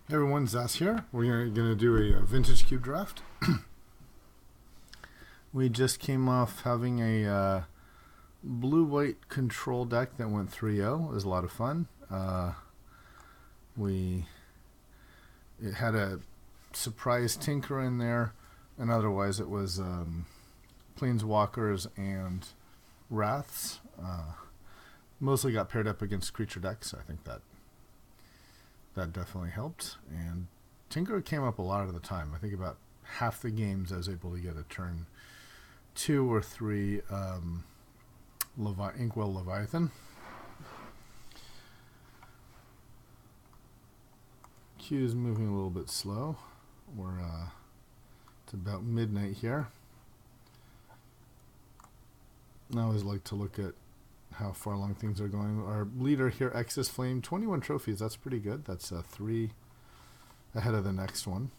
Hey everyone, Zas here. We're going to do a vintage cube draft. We just came off having a blue-white control deck that went 3-0. It was a lot of fun. It had a surprise tinker in there, and otherwise it was planeswalkers and wraths. Mostly got paired up against creature decks, so I think that definitely helped. And tinker came up a lot of the time. I think about half the games I was able to get a turn 2 or 3 Inkwell Leviathan. Q is moving a little bit slow. It's about midnight here. I always like to look at how far along things are going. Our leader here, Exus Flame, 21 trophies. That's pretty good. That's 3 ahead of the next one.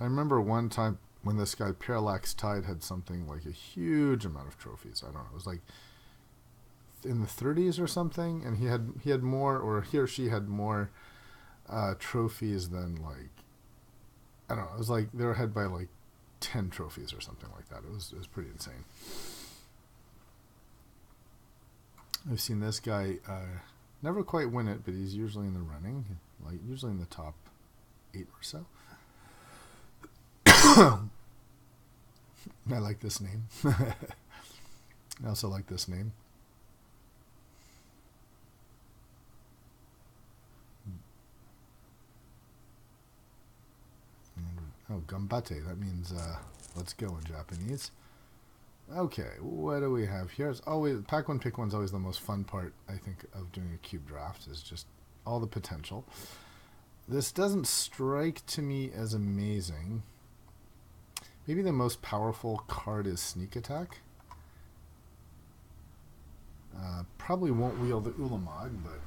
I remember one time when this guy, Parallax Tide, had something like a huge amount of trophies. I don't know. It was like in the 30s or something, and he had more, or he or she had more trophies than, like, I don't know. It was like they were ahead by like 10 trophies or something like that. It was pretty insane. I've seen this guy never quite win it, but he's usually in the running, like usually in the top 8 or so. I like this name. I also like this name. Oh, gambate. That means let's go in Japanese. Okay, what do we have here? It's always pack one, pick one's always the most fun part, I think, of doing a cube draft, is just all the potential. This doesn't strike to me as amazing. Maybe the most powerful card is Sneak Attack. Probably won't wield the Ulamog, but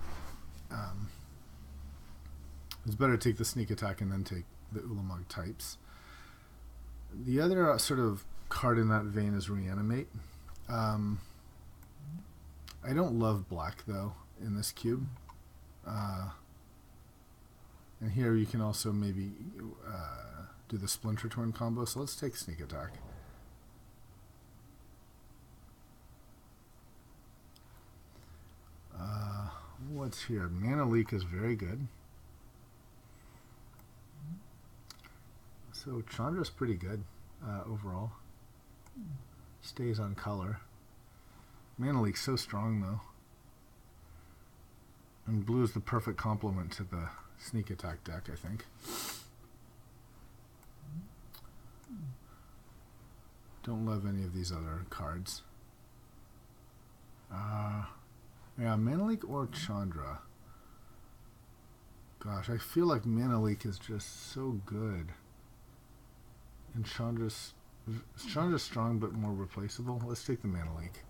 it's better to take the Sneak Attack and then take the Ulamog types. The other sort of card in that vein is Reanimate. I don't love black, though, in this cube. And here you can also maybe do the Splinter Twin combo, so let's take Sneak Attack. What's here? Mana Leak is very good. So Chandra's pretty good overall. Stays on color. Mana Leak's so strong, though. And blue is the perfect complement to the Sneak Attack deck, I think. Don't love any of these other cards. Yeah, Mana Leak or Chandra. Gosh, I feel like Mana Leak is just so good. And Chandra's strong but more replaceable. Let's take the Mana Leak.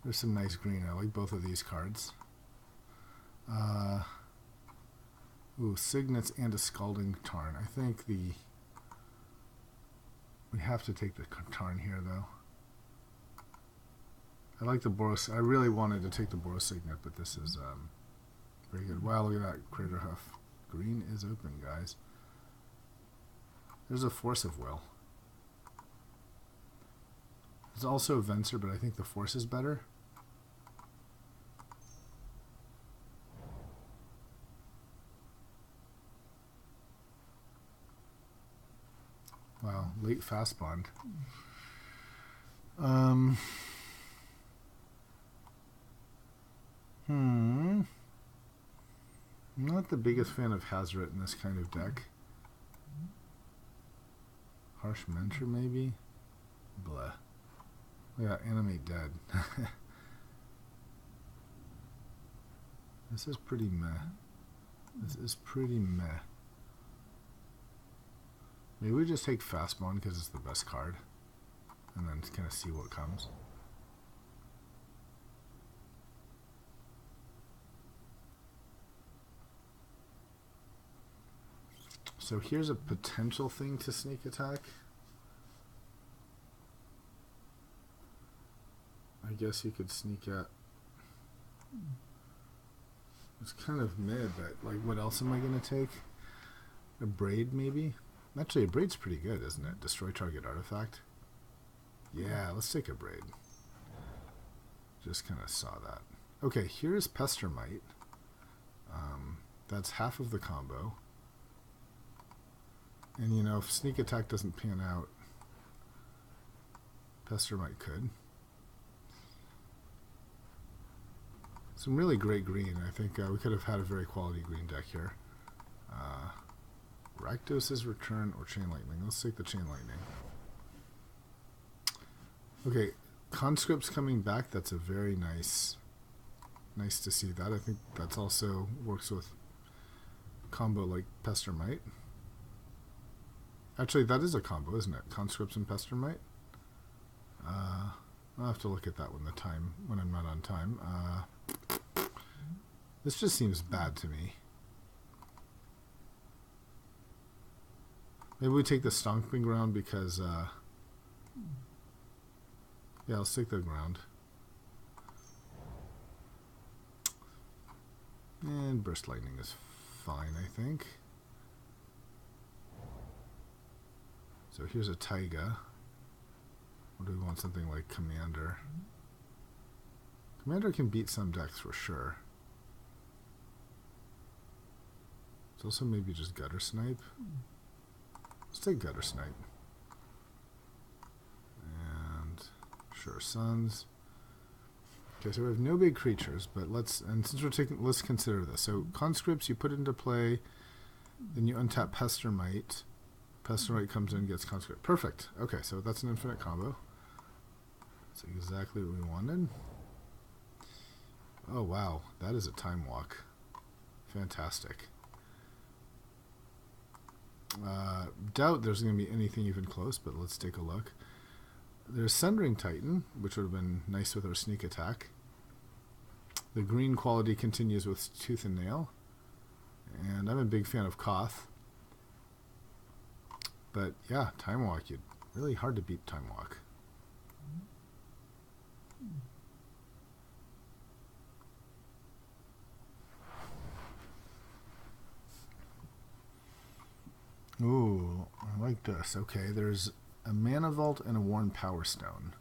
There's some nice green. I like both of these cards. Signets and a Scalding Tarn. I think we have to take the Tarn here, though. I like the Boros. I really wanted to take the Boros Signet, but this is very good. Wow, look at that Crater Hoof. Green is open, guys. There's a Force of Will. There's also a Venser, but I think the Force is better. Wow, late fast bond. I'm not the biggest fan of Hazoret in this kind of deck. Harsh Mentor, maybe? Blah. Yeah, Animate Dead. This is pretty meh. This is pretty meh. Maybe we just take Fast Bond because it's the best card. And then kind of see what comes. So here's a potential thing to Sneak Attack. I guess you could sneak at It's kind of mid, but like, what else am I gonna take? A braid, maybe? Actually, a braid's pretty good, isn't it? Destroy target artifact. Yeah, let's take a braid. Just kind of saw that. Okay, here's Pestermite. That's half of the combo. And you know, if sneak attack doesn't pan out, Pestermite could. Some really great green. I think we could have had a very quality green deck here. Rakdos' Return or Chain Lightning. Let's take the Chain Lightning. Okay, Conscript's coming back. That's a very nice to see that. I think that's also works with combo like Pestermite. Actually, that is a combo, isn't it? Conscripts and Pestermite. I'll have to look at that when I'm not on time. This just seems bad to me. Maybe we take the Stomping Ground because, yeah, let's take the ground. And Burst Lightning is fine, I think. So here's a Taiga. Or do we want something like Commander? Commander can beat some decks for sure. It's also maybe just Gutter Snipe. Let's take Gutter Snipe. And sure, Suns. Okay, so we have no big creatures, but let's consider this. So Conscripts you put into play, then you untap Pestermite. Pestermite comes in and gets Conscript. Perfect. Okay, so that's an infinite combo. That's exactly what we wanted. Oh wow, that is a Time Walk. Fantastic. Doubt there's going to be anything even close, but let's take a look. There's Sundering Titan, which would have been nice with our sneak attack. The green quality continues with Tooth and Nail. And I'm a big fan of Koth. But yeah, Time Walk, really hard to beat Time Walk. Ooh, I like this. Okay, there's a Mana Vault and a Worn Power Stone.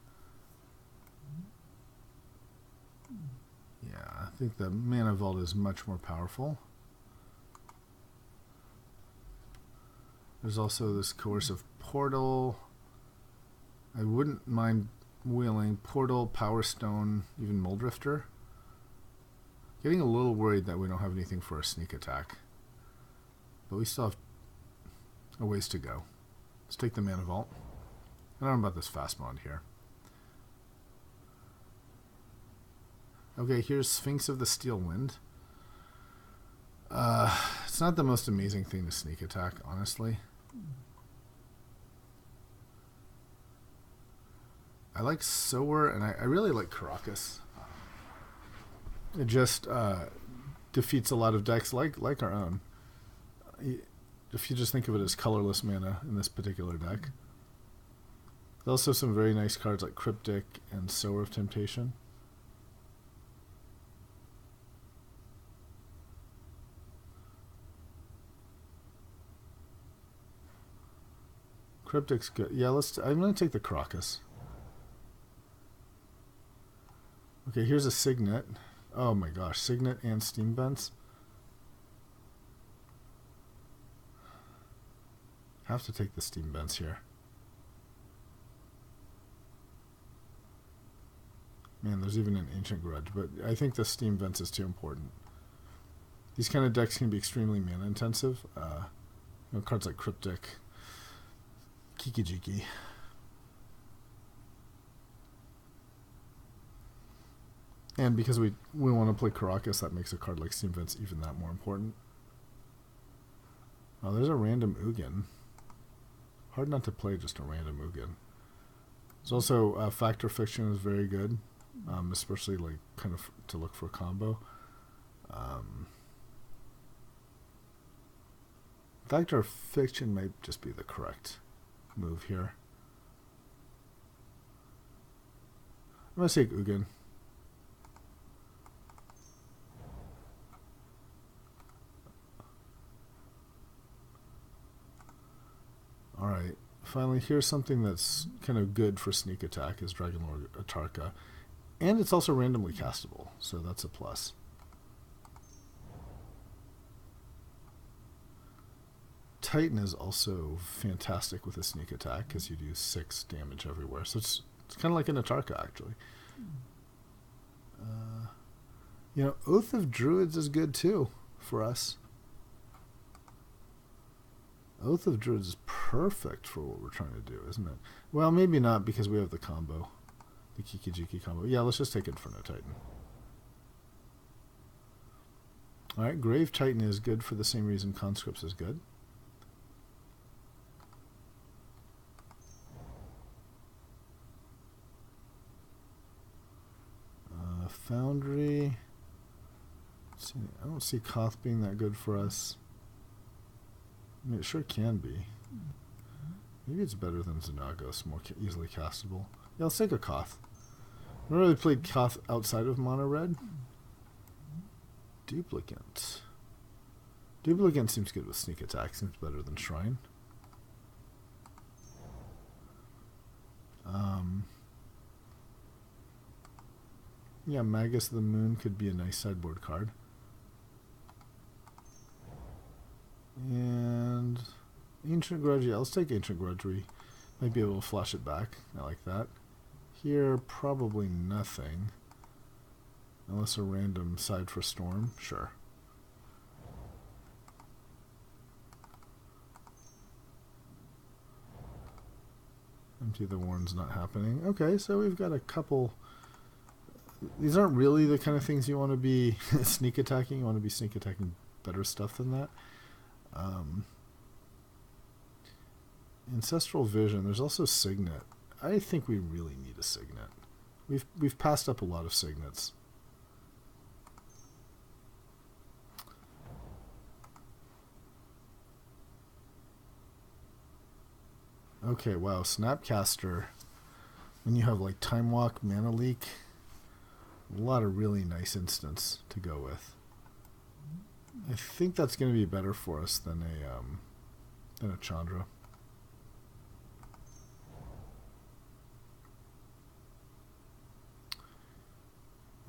Yeah, I think the Mana Vault is much more powerful. There's also this Coercive Portal. I wouldn't mind wheeling Portal, Power Stone, even Muldrifter. Getting a little worried that we don't have anything for a sneak attack. But we still have a ways to go. Let's take the Mana Vault. I don't know about this fast mod here. Okay, here's Sphinx of the Steel Wind. It's not the most amazing thing to sneak attack, honestly. I like Sower, and I really like Caracas. It just defeats a lot of decks like our own. If you just think of it as colorless mana in this particular deck. There's also some very nice cards like Cryptic and Sower of Temptation. Cryptic's good. Yeah, I'm going to take the Caracas. Okay, here's a Signet. Oh my gosh, Signet and Steam Vents. Have to take the Steam Vents here. Man, there's even an Ancient Grudge, but I think the Steam Vents is too important. These kind of decks can be extremely mana intensive. Cards like Cryptic, Kiki-Jiki. And because we want to play Caracas, that makes a card like Steam Vents even that more important. Oh, there's a random Ugin. Hard not to play just a random Ugin. There's also Factor Fiction is very good, especially like kind of to look for combo. Factor Fiction might just be the correct move here. I'm gonna take Ugin. finally, here's something that's kind of good for sneak attack is Dragonlord Atarka. And it's also randomly castable, so that's a plus. Titan is also fantastic with a sneak attack because you do 6 damage everywhere. So it's kind of like an Atarka, actually. Oath of Druids is good too for us. Oath of Druids is perfect for what we're trying to do, isn't it? Well, maybe not because we have the combo. The Kikijiki combo. Yeah, let's just take Inferno Titan. Alright, Grave Titan is good for the same reason Conscripts is good. Foundry. I don't see Koth being that good for us. I mean, it sure can be. Maybe it's better than Xenagos, more easily castable. Yeah, let's take a Koth. I've never really played Koth outside of Mono Red. Duplicant. Duplicant seems good with sneak attack. Seems better than Shrine. Yeah, Magus of the Moon could be a nice sideboard card. And Ancient Grudge, yeah, let's take Ancient Grudgery. Might be able to flash it back. I like that. Here, probably nothing. Unless a random side for Storm. Sure. Empty the Warren's not happening. Okay, so we've got a couple. These aren't really the kind of things you want to be sneak attacking. You want to be sneak attacking better stuff than that. Ancestral Vision. There's also Signet. I think we really need a Signet. We've passed up a lot of Signets. Okay, wow, Snapcaster. When you have like Time Walk, Mana Leak, a lot of really nice instants to go with. I think that's going to be better for us than a Chandra.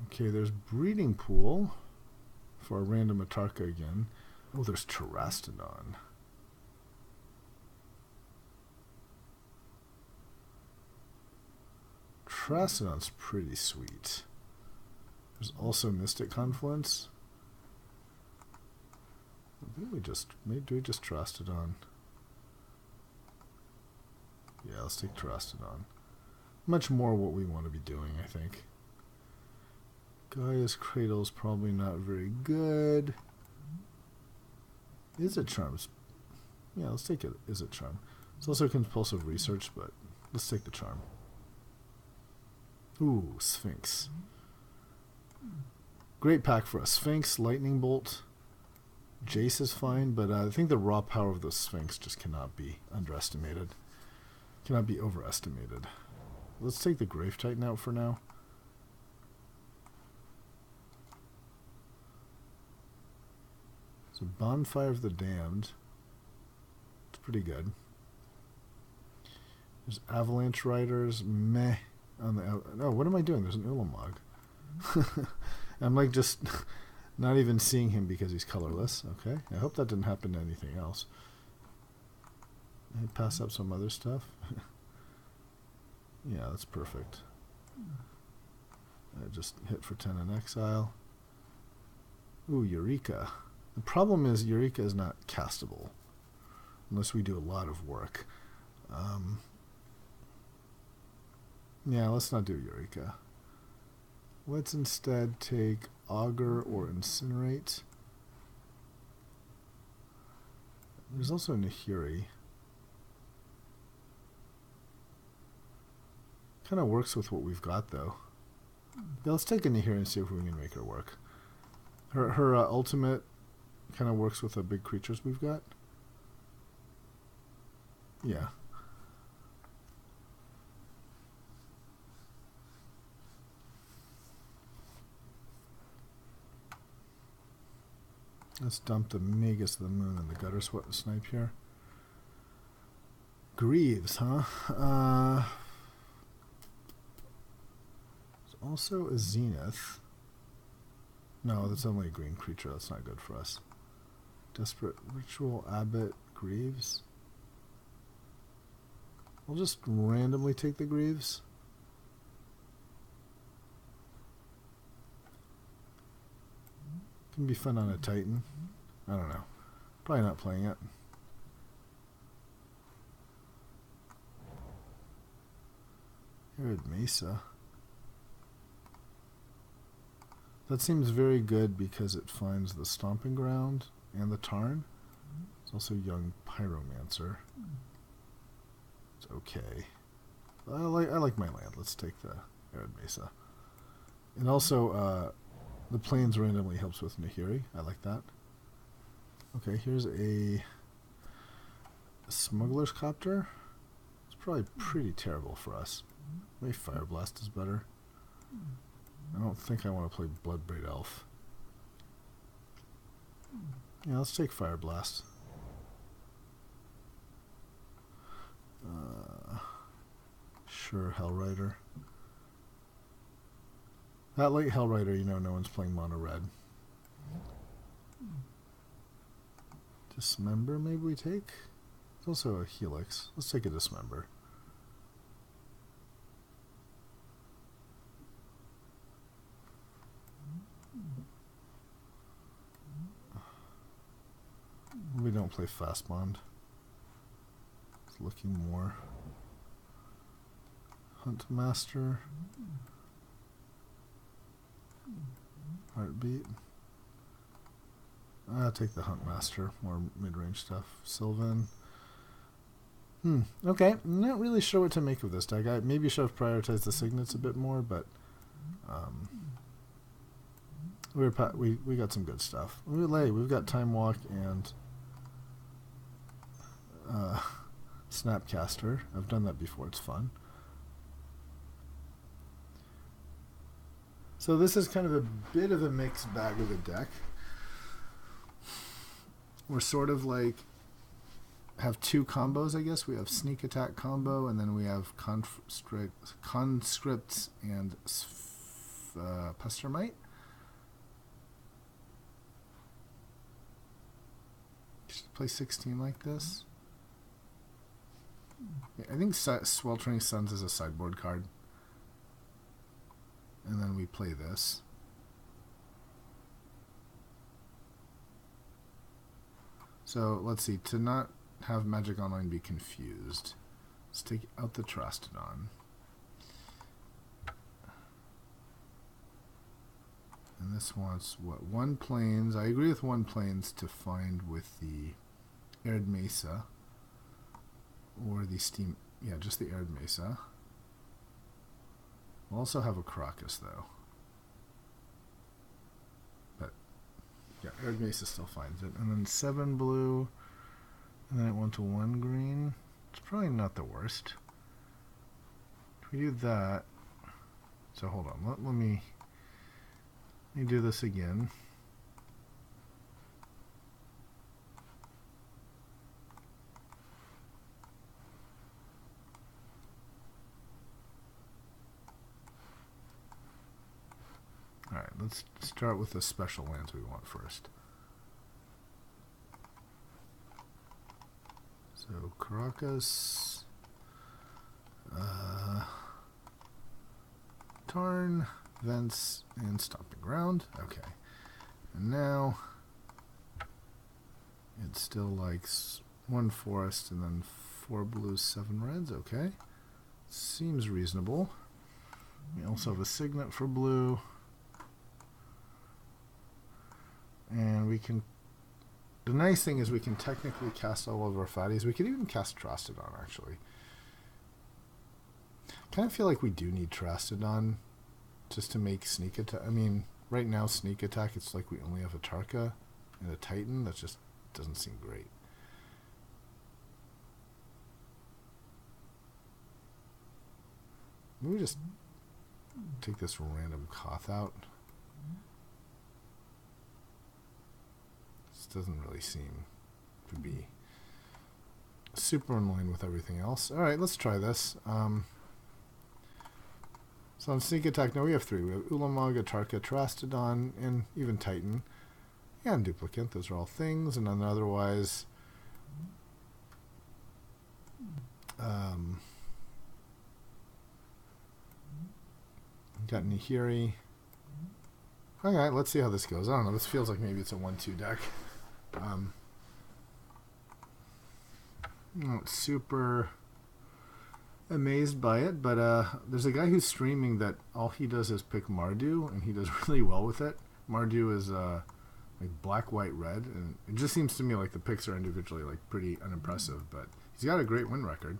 Okay, there's Breeding Pool for a random Atarka again. Oh, there's Terastodon. Terastodon's pretty sweet. There's also Mystic Confluence. I think do we just Terastodon? Yeah, let's take Terastodon. Much more what we want to be doing, I think. Gaia's Cradle's probably not very good. Is it Charms? Yeah, let's take it. Is it Charm? It's also Compulsive Research, but let's take the Charm. Ooh, Sphinx. Great pack for us. Sphinx, Lightning Bolt. Jace is fine, but I think the raw power of the Sphinx just cannot be underestimated. Cannot be overestimated. Let's take the Grave Titan out for now. So Bonfire of the Damned. It's pretty good. There's Avalanche Riders. Meh. No, what am I doing? There's an Ulamog. I'm like just not even seeing him because he's colorless. Okay. I hope that didn't happen to anything else. I pass up some other stuff. Yeah, that's perfect. I just hit for 10 in exile. Ooh, Eureka. The problem is Eureka is not castable unless we do a lot of work. Yeah, let's not do Eureka. Let's instead take Augur or Incinerate. There's also Nahiri. Kind of works with what we've got, though. Yeah, let's take a Nahiri and see if we can make her work. Her ultimate kind of works with the big creatures we've got. Yeah. Let's dump the Magus of the Moon and the Gutter Snipe here. Greaves, huh? There's also a Zenith. No, that's only a green creature. That's not good for us. Desperate Ritual Abbot Greaves. We'll just randomly take the Greaves. Can be fun on a Titan. I don't know. Probably not playing it. Arid Mesa. That seems very good because it finds the Stomping Ground and the Tarn. It's also Young Pyromancer. It's okay. I like my land. Let's take the Arid Mesa. And also, the plains randomly helps with Nahiri. I like that. Okay, here's a Smuggler's Copter. It's probably pretty terrible for us. Maybe Fire Blast is better. I don't think I want to play Bloodbraid Elf. Yeah, let's take Fire Blast. Sure, Hellrider. That late Hellrider, you know, no one's playing mono red. Dismember, maybe we take? It's also a Helix. Let's take a Dismember. We don't play Fast Bond. It's looking more. Hunt Master. Heartbeat. I'll take the Hunt Master. More mid-range stuff. Sylvan. Okay. I'm not really sure what to make of this deck. I maybe should have prioritized the Signets a bit more, but we got some good stuff. We've got Time Walk and Snapcaster. I've done that before. It's fun. So this is kind of a bit of a mixed bag of a deck. We're sort of like have two combos, I guess. We have Sneak Attack combo, and then we have Conscripts and Pestermite. Should play 16 like this. Yeah, I think Sweltering Suns is a sideboard card. And then we play this. So let's see, to not have Magic Online be confused, let's take out the Trastodon. And this wants what? 1 plains. I agree with 1 plains to find with the Arid Mesa. Or the Steam. Yeah, just the Arid Mesa. We'll also have a Crocus, though. But, yeah, Arid Mesa still finds it. And then 7 blue. And then it went to 1 green. It's probably not the worst. If we do that... So, hold on. Let me do this again. Alright, let's start with the special lands we want first. So, Caracas, Tarn, Vents, and Stomping Ground. Okay. And now, it still likes 1 forest and then 4 blues, 7 reds. Okay. Seems reasonable. We also have a Signet for blue. And we can... The nice thing is we can technically cast all of our fatties. We could even cast Trastodon, actually. Kind of feel like we do need Trastodon just to make Sneak Attack. I mean, right now, Sneak Attack, it's like we only have a Tarka and a Titan. That just doesn't seem great. Maybe we just take this random Koth out. This doesn't really seem to be super in line with everything else. Alright, let's try this. So on Sneak Attack, now we have 3. We have Ulamog, Atarka, Terastodon, and even Titan. And Duplicant, those are all things. And then otherwise, got Nihiri. Alright, let's see how this goes. I don't know, this feels like maybe it's a 1-2 deck. Not super amazed by it, but there's a guy who's streaming that all he does is pick Mardu, and he does really well with it. Mardu is like black, white, red, and it just seems to me like the picks are individually like pretty unimpressive, but he's got a great win record.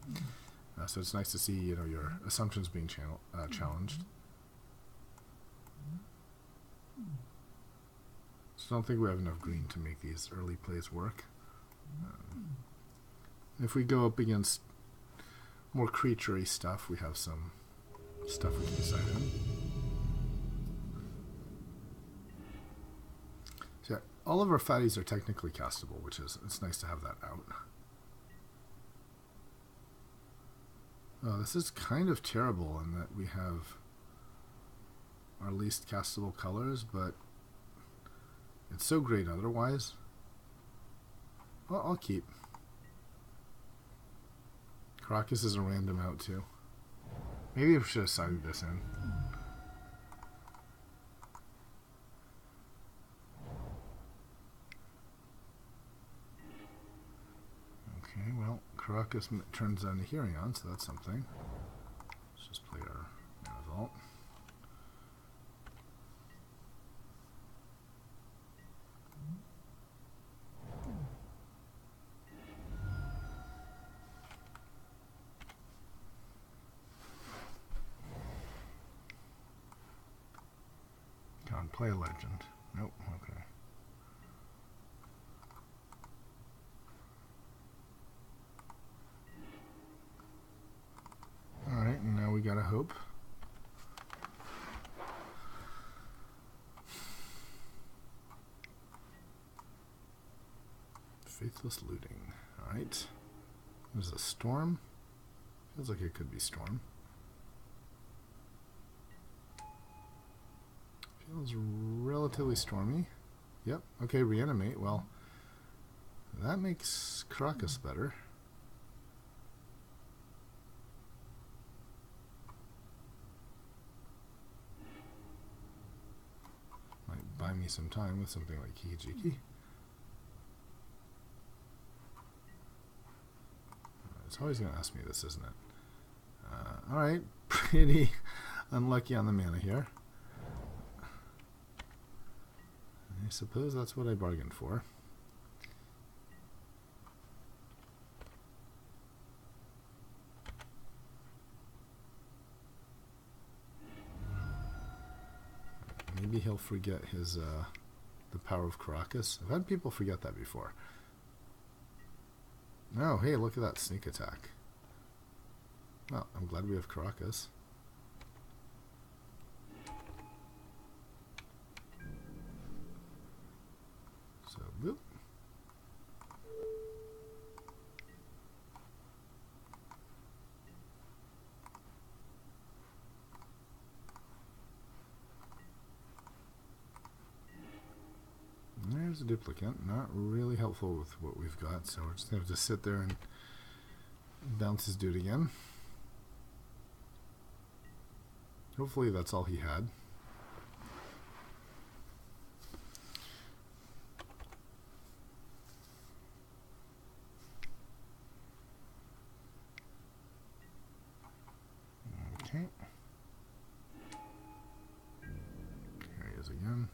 So it's nice to see, you know, your assumptions being challenged. So I don't think we have enough green to make these early plays work. If we go up against more creature-y stuff, we have some stuff we can decide on. So yeah, all of our fatties are technically castable, which is, it's nice to have that out. This is kind of terrible in that we have our least castable colors, but it's so great otherwise. Well, I'll keep. Caracas is a random out too. Maybe I should have sided this in. Okay, well, Caracas turns on the Herion, so that's something. Let's just play our Vault. Play a legend. Nope, okay. Alright, and now we gotta hope. Faithless Looting. Alright. There's a Storm. Feels like it could be Storm. Feels relatively stormy. Yep. Okay, Reanimate. Well, that makes Caracas better. Might buy me some time with something like Kijiki. It's always going to ask me this, isn't it? Alright, pretty unlucky on the mana here. I suppose that's what I bargained for. Maybe he'll forget his the power of Caracas. I've had people forget that before. Oh, hey, look at that sneak attack. Well, I'm glad we have Caracas. So, boop. There's a duplicate. Not really helpful with what we've got, so we're just going to have to sit there and bounce his dude again. Hopefully that's all he had. Okay. Here he is again.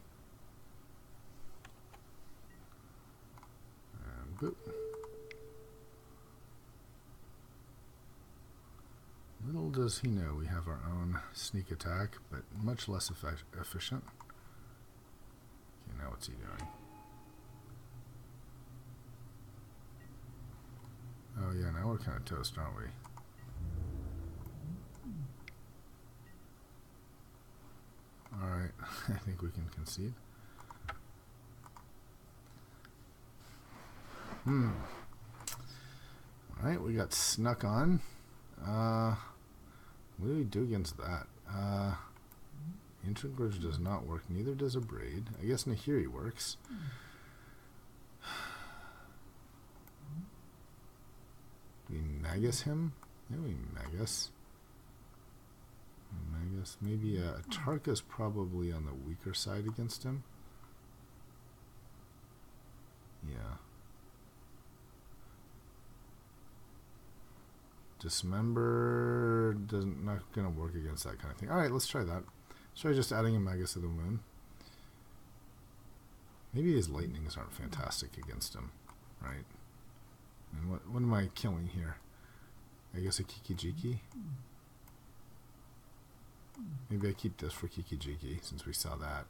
And boop. Little does he know we have our own sneak attack, but much less efficient. Okay, now what's he doing? Oh yeah, now we're kind of toast, aren't we? Alright, I think we can concede. Alright, we got Snuck on. What do we do against that? Ancient Gorge does not work. Neither does a Braid. I guess Nahiri works. Do we Magus him? Yeah, we Magus. Magus. Maybe Tarka's probably on the weaker side against him. Yeah. Dismember doesn't not gonna work against that kind of thing. All right, let's try that. Let's try just adding a Magus to the Moon. Maybe his lightnings aren't fantastic against him, right? And what am I killing here? I guess a Kiki-Jiki. Maybe I keep this for Kiki-Jiki since we saw that.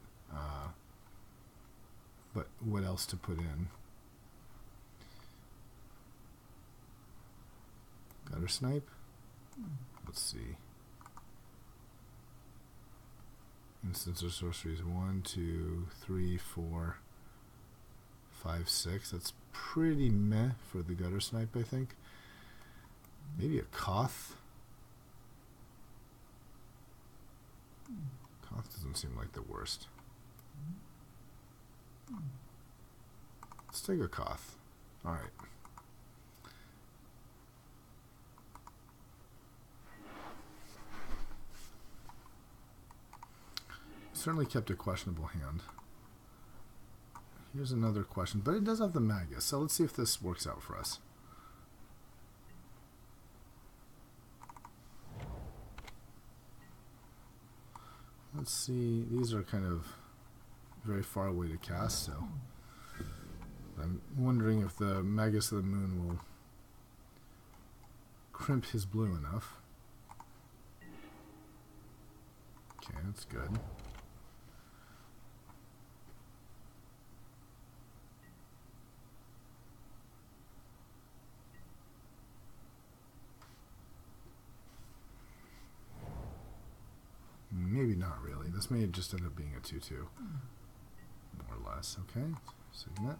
But what else to put in? Gutter Snipe? Let's see. Instants or sorceries 1, 2, 3, 4, 5, 6. That's pretty meh for the Gutter Snipe, I think. Maybe a Koth. Koth doesn't seem like the worst. Let's take a Koth. Alright. Certainly kept a questionable hand. Here's another question, but it does have the Magus, so let's see if this works out for us. Let's see, these are kind of very far away to cast, so I'm wondering if the Magus of the Moon will crimp his blue enough. Okay, that's good. Maybe not really. This may just end up being a 2-2. More or less. Okay. Signet.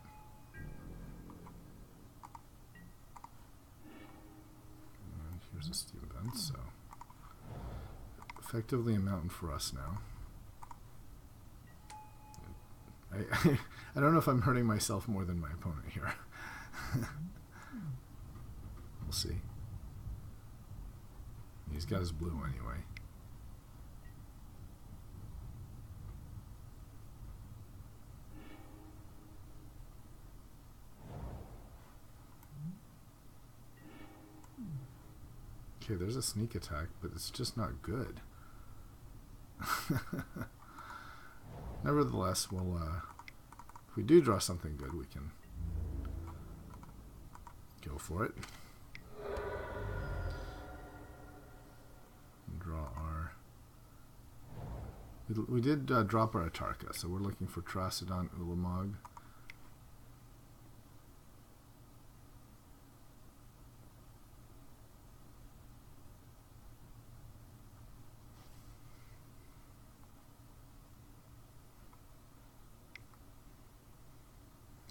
And here's a Steam Event, so effectively a mountain for us now. I don't know if I'm hurting myself more than my opponent here. We'll see. He's got his blue anyway. Okay, there's a sneak attack, but it's just not good. Nevertheless, we'll, if we do draw something good, we can go for it. And draw our... We did drop our Atarka, so we're looking for Tracidon, Ulamog.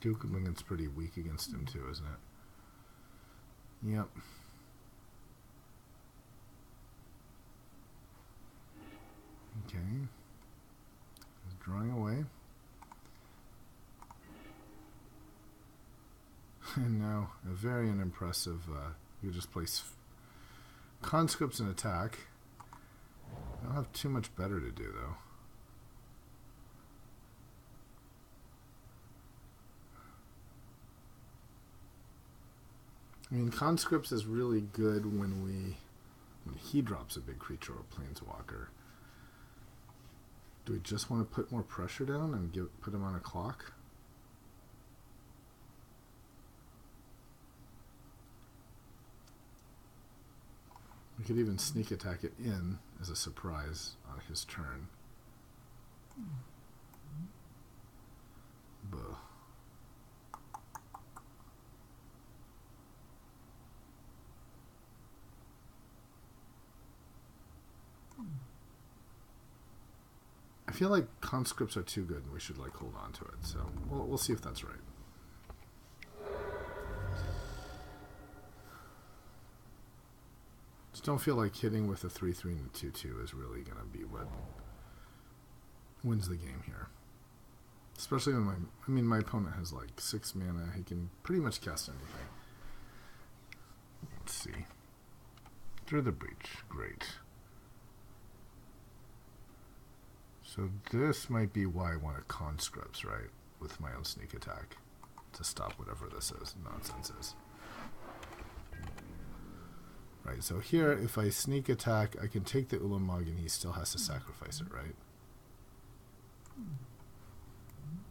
Dukelingen's pretty weak against him too, isn't it? Yep. Okay. He's drawing away. And now a very unimpressive, you just place conscripts and attack. I don't have too much better to do though. I mean, conscripts is really good when he drops a big creature or a planeswalker. Do we just want to put more pressure down and put him on a clock? We could even sneak attack it in as a surprise on his turn. Buh. I feel like conscripts are too good and we should like hold on to it, so we'll see if that's right. Just don't feel like hitting with a 3/3 and a 2/2 is really going to be what wins the game here. Especially when my opponent has like 6 mana. He can pretty much cast anything. Let's see. Through the Breach. Great. So this might be why I want a Conscripts, right? With my own sneak attack. To stop whatever this nonsense is. Right, so here, if I sneak attack, I can take the Ulamog and he still has to sacrifice it, right?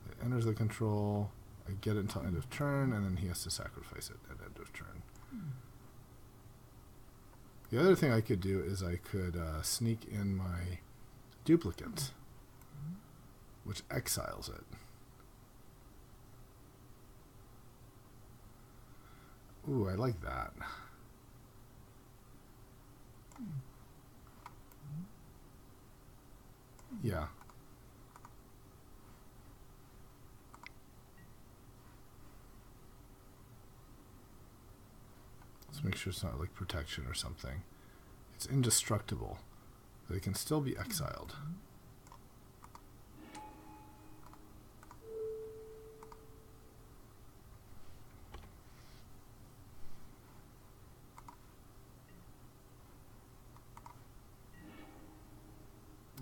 It enters the control, I get it until end of turn, and then he has to sacrifice it at end of turn. The other thing I could do is I could sneak in my duplicate, which exiles it. Ooh, I like that. Yeah. Let's make sure it's not like protection or something. It's indestructible, but it can still be exiled.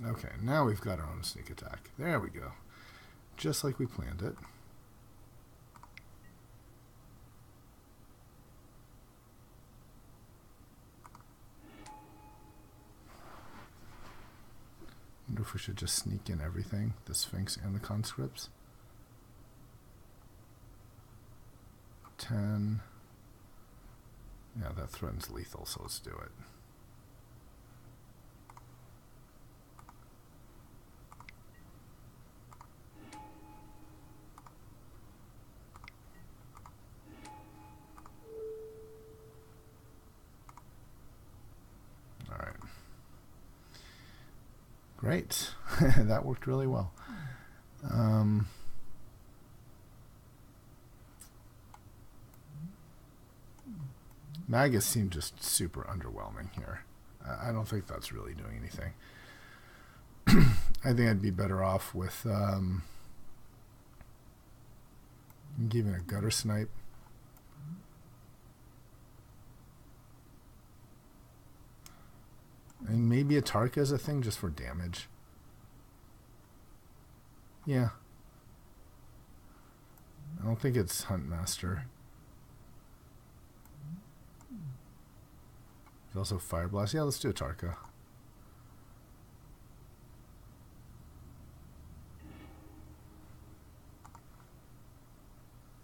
Okay, now we've got our own sneak attack. There we go. Just like we planned it. Wonder if we should just sneak in everything, the Sphinx and the Conscripts. 10. Yeah, that threatens lethal, so let's do it. Great. That worked really well. Magus seemed just super underwhelming here. I don't think that's really doing anything. I think I'd be better off with giving a Gutter Snipe. And maybe a Tarka is a thing just for damage. Yeah. I don't think it's Huntmaster. There's also Fire Blast. Yeah, let's do a Tarka.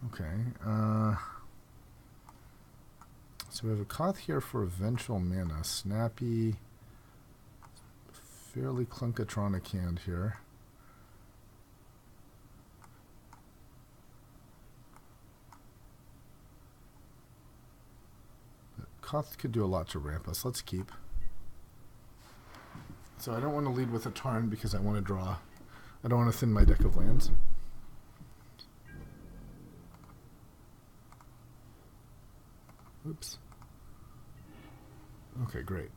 Okay. So we have a Koth here for eventual mana. Snappy. Fairly Clunkatronic hand here. But Koth could do a lot to ramp us. Let's keep. So I don't want to lead with a Tarn because I want to draw. I don't want to thin my deck of lands. Oops. Okay, great.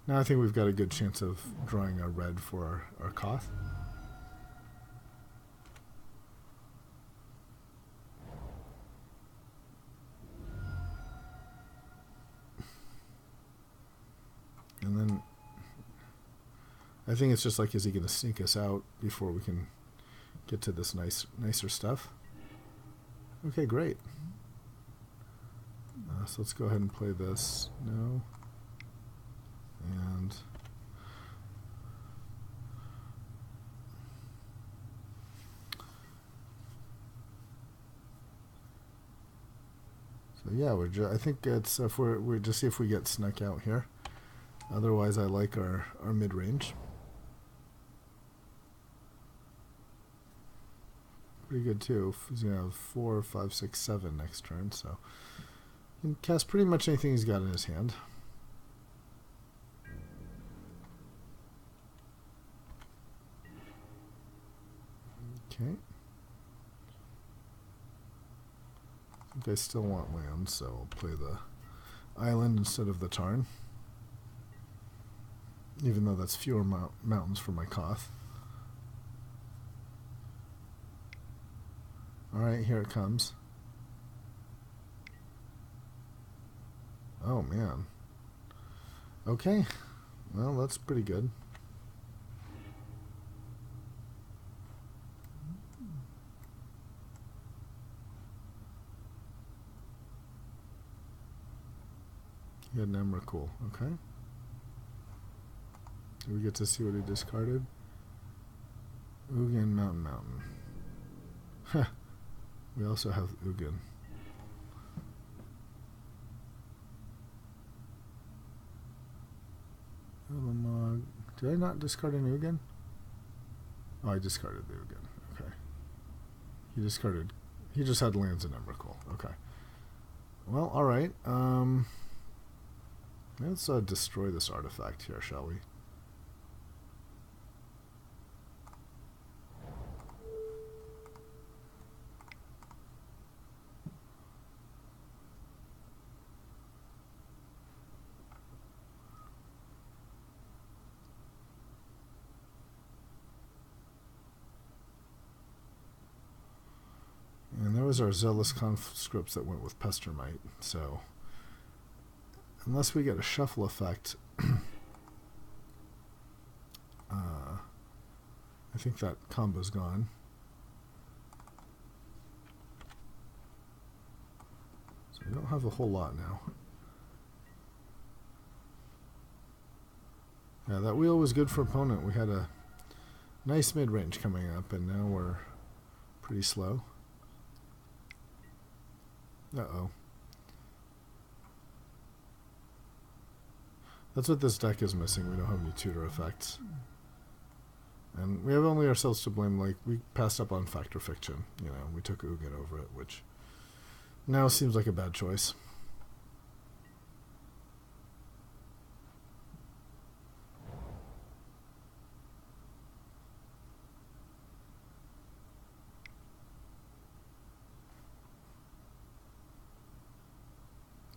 Now I think we've got a good chance of drawing a red for our Koth. And then I think it's just like, is he going to sneak us out before we can get to this nicer stuff? Okay, great. So let's go ahead and play this. No. And so yeah, I think it's if we're just see if we get snuck out here. Otherwise, I like our mid range. Pretty good too. He's gonna have 4, 5, 6, 7 next turn, so he can cast pretty much anything he's got in his hand. Okay. think I still want land, so I'll play the island instead of the Tarn. Even though that's fewer mountains for my Koth. Alright, here it comes. Oh, man. Okay. Well, that's pretty good. He had an Emrakul. Okay. Do we get to see what he discarded? Ugin, Mountain. Huh. We also have Ugin. Did I not discard an Ugin? Oh, I discarded the Ugin. Okay. He discarded... He just had lands in Emrakul. Okay. Well, alright. Let's destroy this artifact here, shall we? And there was our Zealous Conscripts that went with Pestermite, so unless we get a shuffle effect, I think that combo's gone. So we don't have a whole lot now. Yeah, that wheel was good for opponent. We had a nice mid-range coming up, and now we're pretty slow. Uh-oh. That's what this deck is missing. We don't have any tutor effects. And we have only ourselves to blame. Like, we passed up on Factor Fiction. You know, we took Ugin over it, which now seems like a bad choice.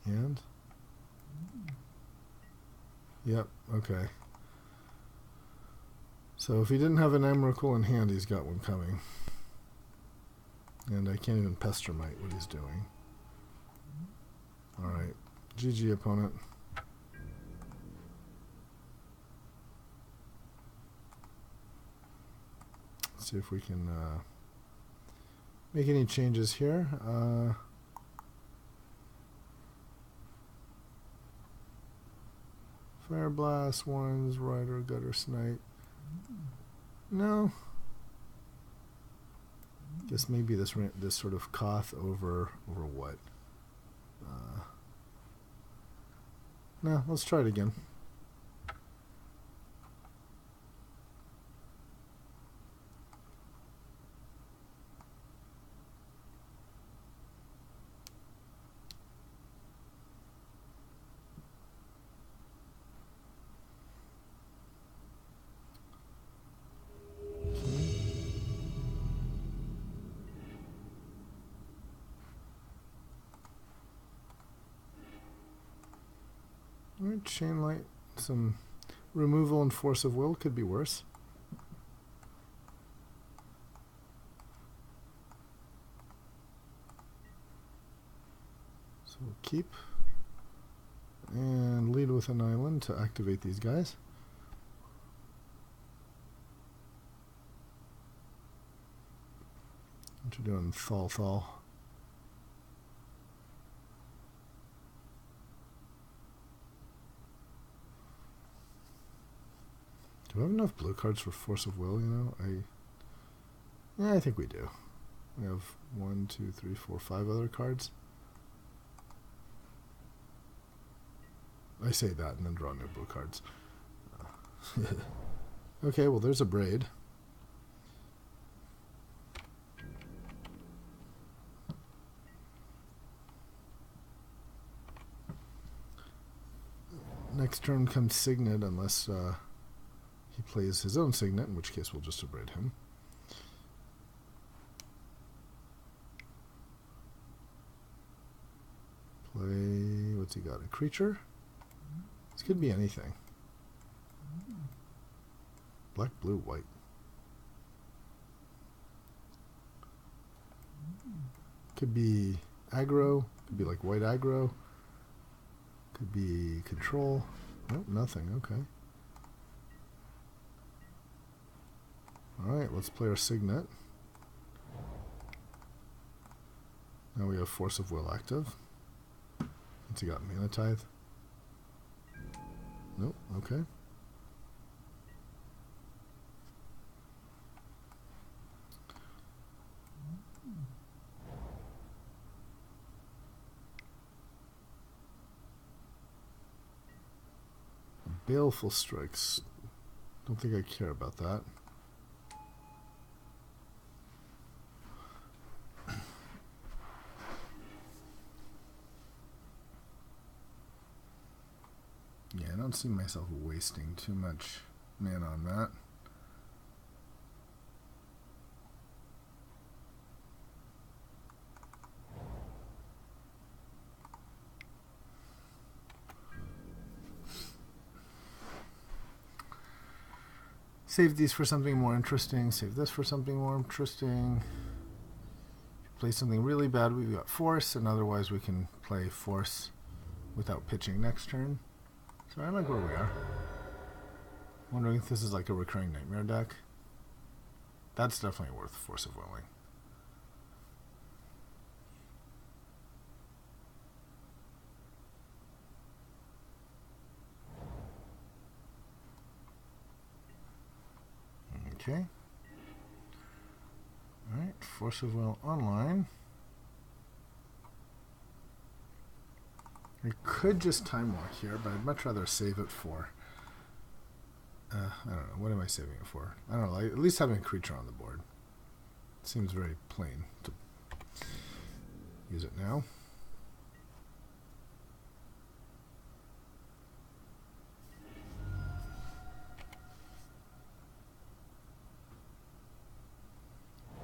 And? Yep, okay. So if he didn't have an Emrakul in hand, he's got one coming. And I can't even Pestermite what he's doing. Alright. GG, opponent. Let's see if we can make any changes here. Fire Blast, Warrens, Rider, Gutter, Snipe. No. Guess maybe this sort of Koth over what? No, let's try it again. Alright, Chain Light, some removal and Force of Will could be worse. So we'll keep and lead with an island to activate these guys. What you doing, Thal? Do we have enough blue cards for Force of Will, you know? Yeah, I think we do. We have 1, 2, 3, 4, 5 other cards. I say that and then draw no blue cards. Okay, well there's a Braid. Next turn comes Signet unless he plays his own Signet, in which case we'll just Abrade him. play, what's he got? A creature? This could be anything. Black, blue, white. Could be aggro. Could be like white aggro. Could be control. Nope, nothing. Okay. Alright, let's play our Signet. Now we have Force of Will active. What's he got? Mana Tithe? Nope, okay. Baleful Strikes. Don't think I care about that. Yeah, I don't see myself wasting too much mana on that. Save these for something more interesting. Save this for something more interesting. Play something really bad, we've got Force, and otherwise we can play Force without pitching next turn. So I like where we are. Wondering if this is like a recurring Nightmare deck. That's definitely worth Force of Willing. Okay. Alright, Force of Will online. I could just Time Walk here, but I'd much rather save it for... I don't know, what am I saving it for? I don't know, like, at least having a creature on the board. Seems very plain to use it now.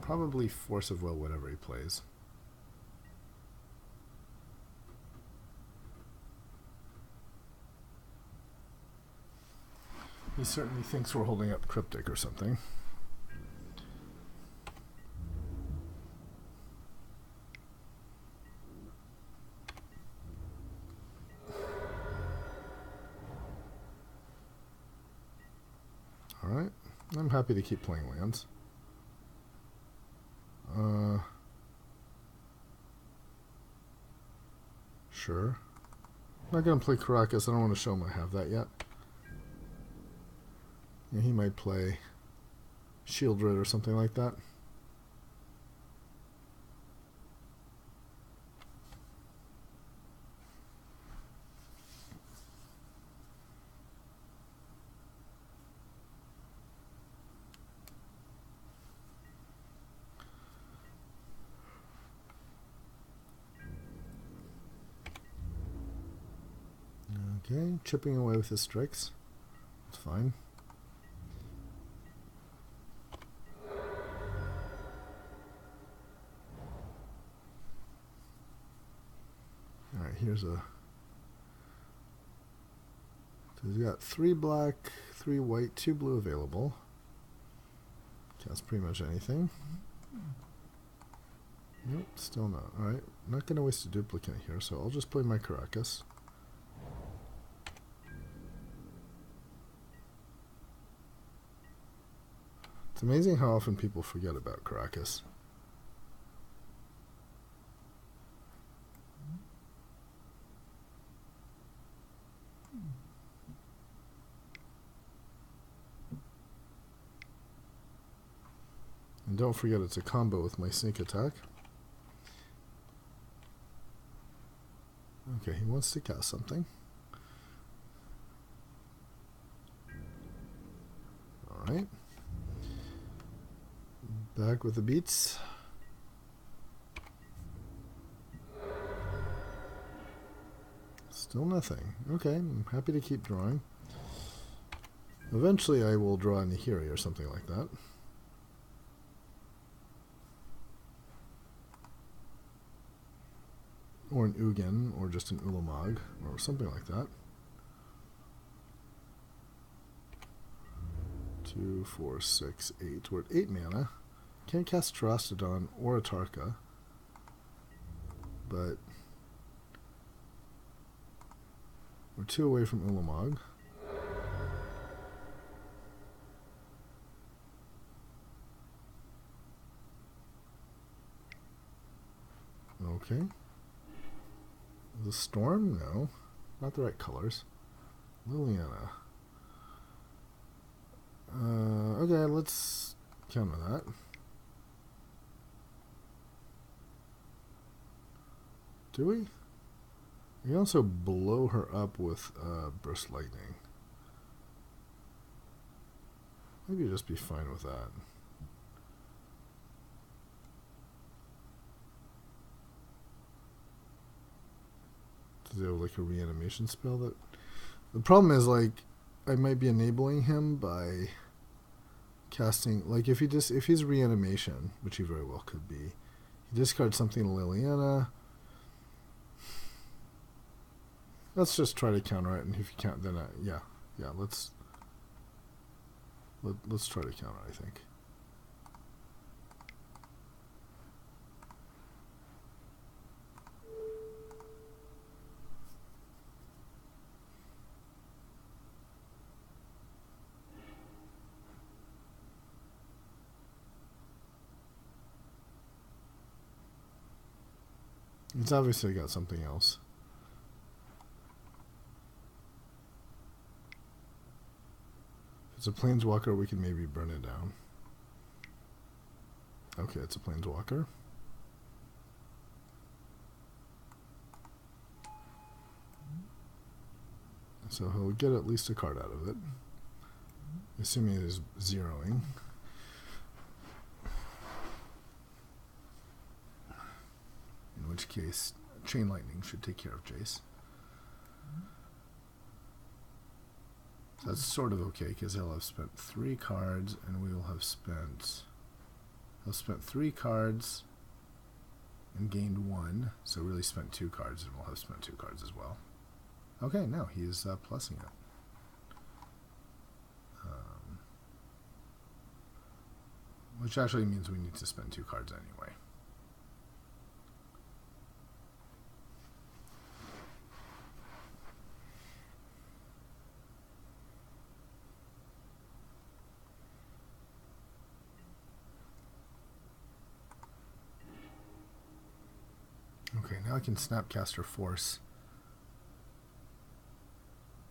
Probably Force of Will, whatever he plays. He certainly thinks we're holding up Cryptic or something. Alright, I'm happy to keep playing lands. Sure. I'm not going to play Caracas. I don't want to show him I have that yet. Yeah, he might play Shieldred or something like that. Okay, chipping away with his strikes. That's fine. Alright, here's a... So he's got 3 black, 3 white, 2 blue available. Cast pretty much anything. Nope, still not. Alright, not going to waste a duplicate here, so I'll just play my Caracas. It's amazing how often people forget about Caracas. And don't forget it's a combo with my sneak attack. Okay, he wants to cast something. Alright. Back with the beats. Still nothing. Okay, I'm happy to keep drawing. Eventually I will draw a Nihiri or something like that. or an Ugin, or just an Ulamog, or something like that. 2, 4, 6, 8. We're at 8 mana. Can't cast Terastodon or Atarka, but we're 2 away from Ulamog. Okay. The Storm? No. Not the right colors. Liliana. Okay, let's counter that. Do we? We can also blow her up with Burst Lightning. Maybe you'll just be fine with that. Does he have like a reanimation spell? That the problem is, like, I might be enabling him by casting, like, if he's reanimation, which he very well could be, he discards something to Liliana. Let's just try to counter it, and if you can't, then yeah, let's try to counter, I think. It's obviously got something else. If it's a Planeswalker, we can maybe burn it down. Okay, it's a Planeswalker. So he'll get at least a card out of it. Assuming it is zeroing. In which case, Chain Lightning should take care of Jace. So that's sort of okay, because he'll have spent 3 cards, and we will have spent... He'll spent 3 cards and gained 1, so really spent 2 cards, and we'll have spent 2 cards as well. Okay, no, he's plussing it. Which actually means we need to spend 2 cards anyway. Okay, now I can Snapcaster Force.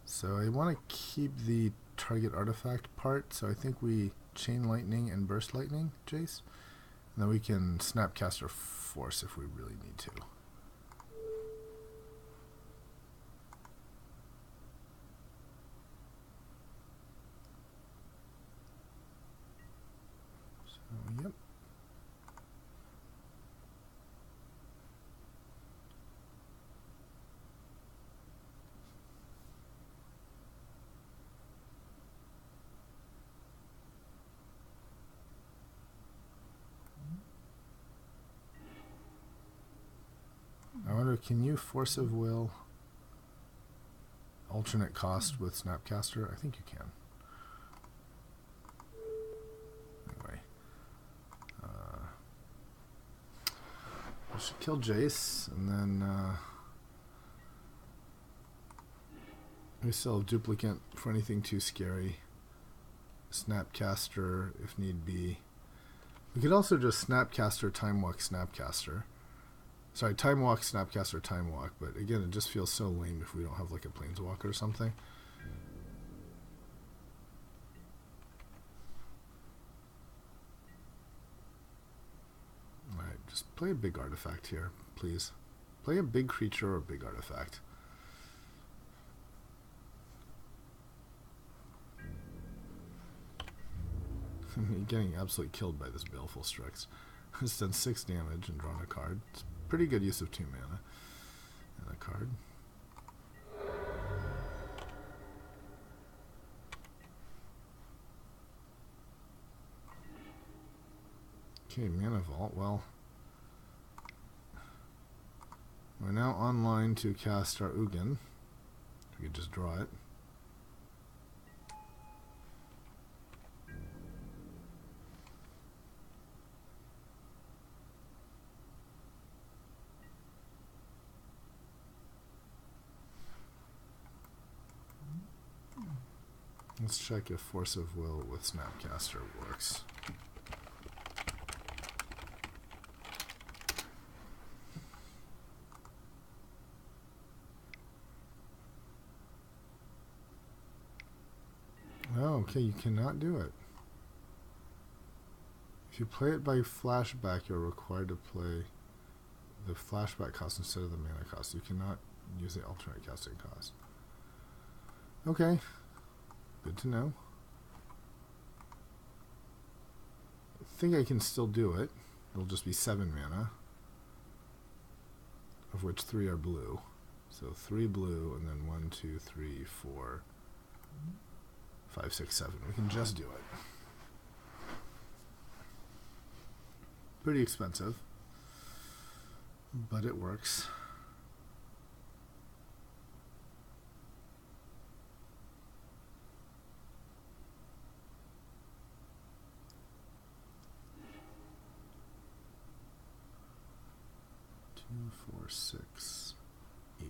So I want to keep the target artifact part, so I think we Chain Lightning and Burst Lightning, Jace. And then we can Snapcaster Force if we really need to. So, yep. I wonder, can you Force of Will alternate cost with Snapcaster? I think you can. Anyway. I should kill Jace, and then we still have Duplicate for anything too scary. Snapcaster if need be. We could also just Snapcaster, Time Walk, Snapcaster. Sorry, Time Walk, Snapcaster, Time Walk, but again, it just feels so lame if we don't have like a Planeswalker or something. Alright, just play a big artifact here, please. Play a big creature or a big artifact. You're getting absolutely killed by this Baleful Strix. It's done 6 damage and drawn a card. It's pretty good use of 2 mana and a card. Okay, Mana Vault. Well, We're now online to cast our Ugin. We could just draw it. Let's check if Force of Will with Snapcaster works. Oh, okay, you cannot do it. If you play it by flashback, you're required to play the flashback cost instead of the mana cost. You cannot use the alternate casting cost. Okay. Good to know. I think I can still do it. It'll just be 7 mana, of which 3 are blue. So 3 blue, and then 1, 2, 3, 4, 5, 6, 7. We can just do it. Pretty expensive, but it works. Four, 6, 8,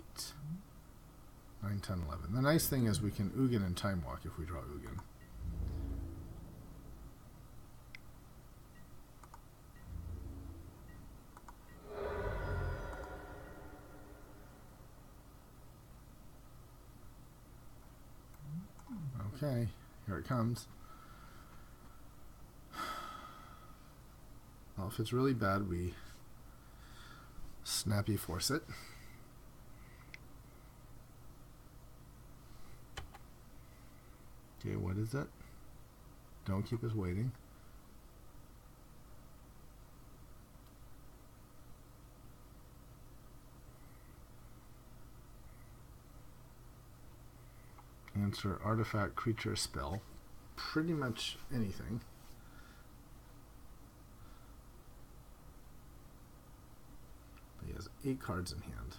9, 10, 11. The nice thing is we can Ugin and Time Walk if we draw Ugin. Okay, here it comes. Well, if it's really bad, we Snappy Force it. Okay, what is it? Don't keep us waiting. Answer artifact, creature, spell. Pretty much anything. He has 8 cards in hand.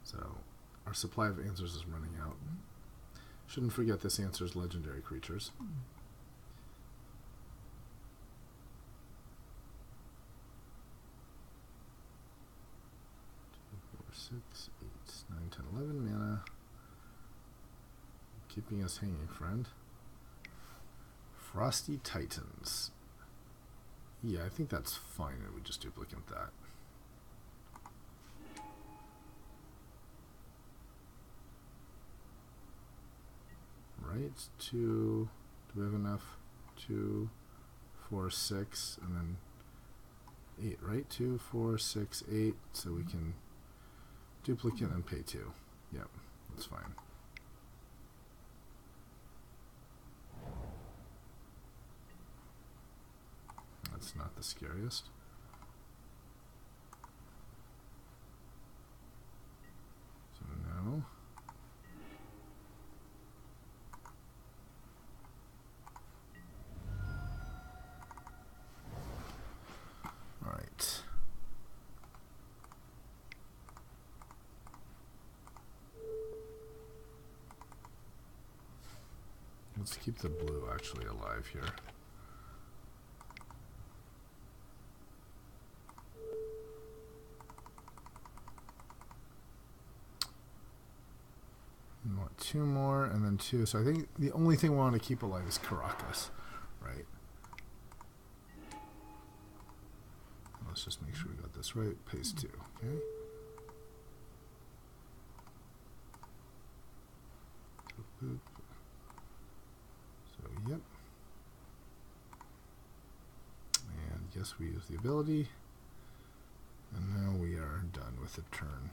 So our supply of answers is running out. Shouldn't forget this answers legendary creatures. 2, 4, 6, 8, 9, 10, 11 mana. Keeping us hanging, friend. Frosty Titans. Yeah, I think that's fine. We just duplicate that. Right, 2, do we have enough? 2, 4, 6, and then 8, right? 2, 4, 6, 8, so we can duplicate and pay 2. Yep, that's fine. That's not the scariest. So no. Alright. Let's keep the blue actually alive here. We want 2 more and then 2. So I think the only thing we want to keep alive is Caracas, right? Let's just make sure we got this right. Pays 2, okay? Boop. So, yep. And yes, we use the ability. And now we are done with the turn.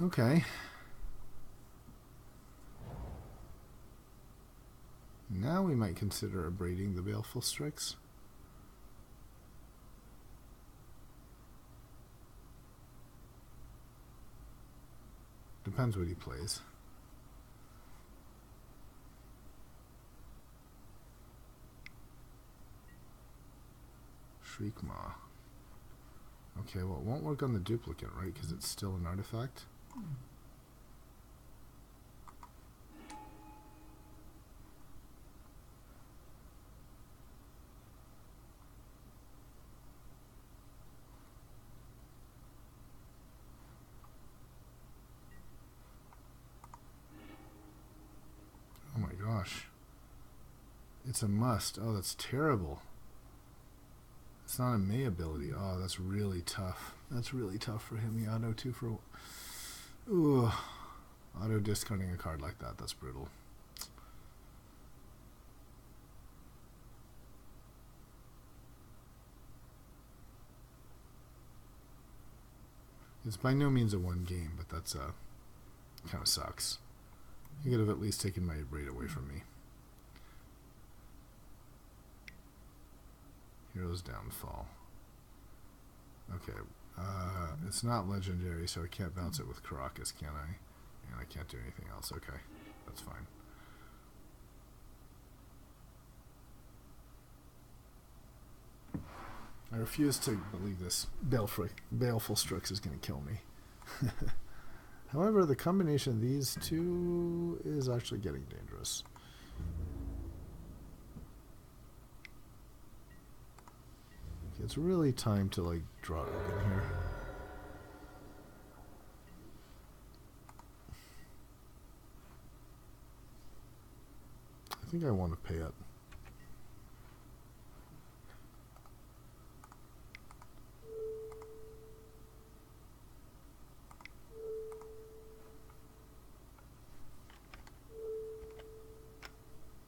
Okay. Now we might consider abrading the Baleful Strix. Depends what he plays. Shriek Maw. Okay, well, it won't work on the duplicate, right? Because it's still an artifact. Oh my gosh. It's a must. Oh, that's terrible. It's not a May ability. Oh, that's really tough. That's really tough for him. He auto 2 for... Ooh. Auto discarding a card like that. That's brutal. It's by no means a one game, but that's kind of sucks. He could have at least taken my raid away from me. Hero's Downfall. Okay, it's not legendary, so I can't bounce it with Caracas, can I? And I can't do anything else. Okay, that's fine. I refuse to believe this Baleful Strix is going to kill me. However, the combination of these two is actually getting dangerous. Okay, it's really time to like draw again here. I think I want to pay it.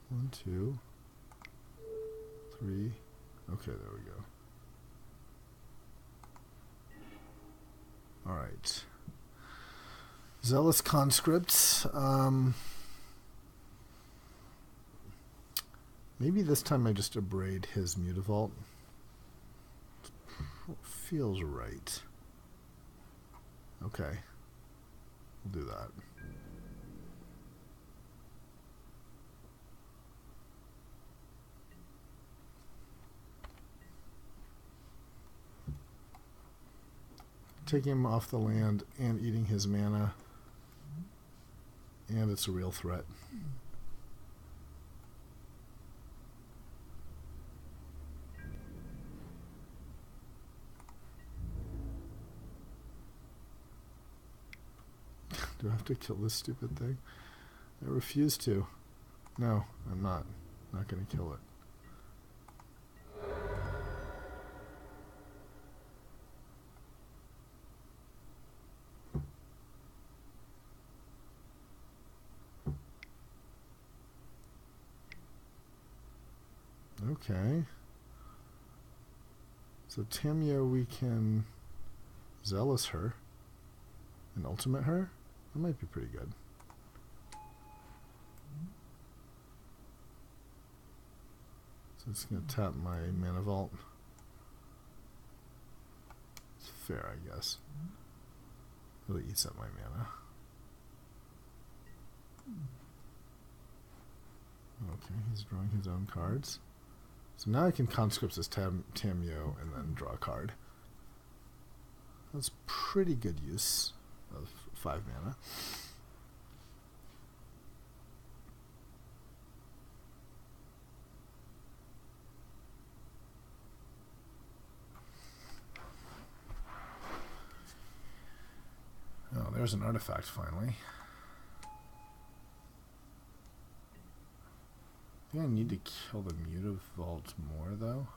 One, two, three. Okay, there we go. All right. Zealous Conscripts. Maybe this time I just abrade his Mutavault. Feels right. Okay. We'll do that. Taking him off the land and eating his mana. And it's a real threat. Do I have to kill this stupid thing? I refuse to. No, I'm not. Not going to kill it. Okay. So Tamio, we can Zealous her and Ultimate her. That might be pretty good. So it's going to tap my Mana Vault. It's fair, I guess. Really eats up my mana. Okay, he's drawing his own cards. So now I can conscript this Tamio and then draw a card. That's pretty good use of 5 mana. Oh, there's an artifact finally. I think I need to kill the Mutavault more though.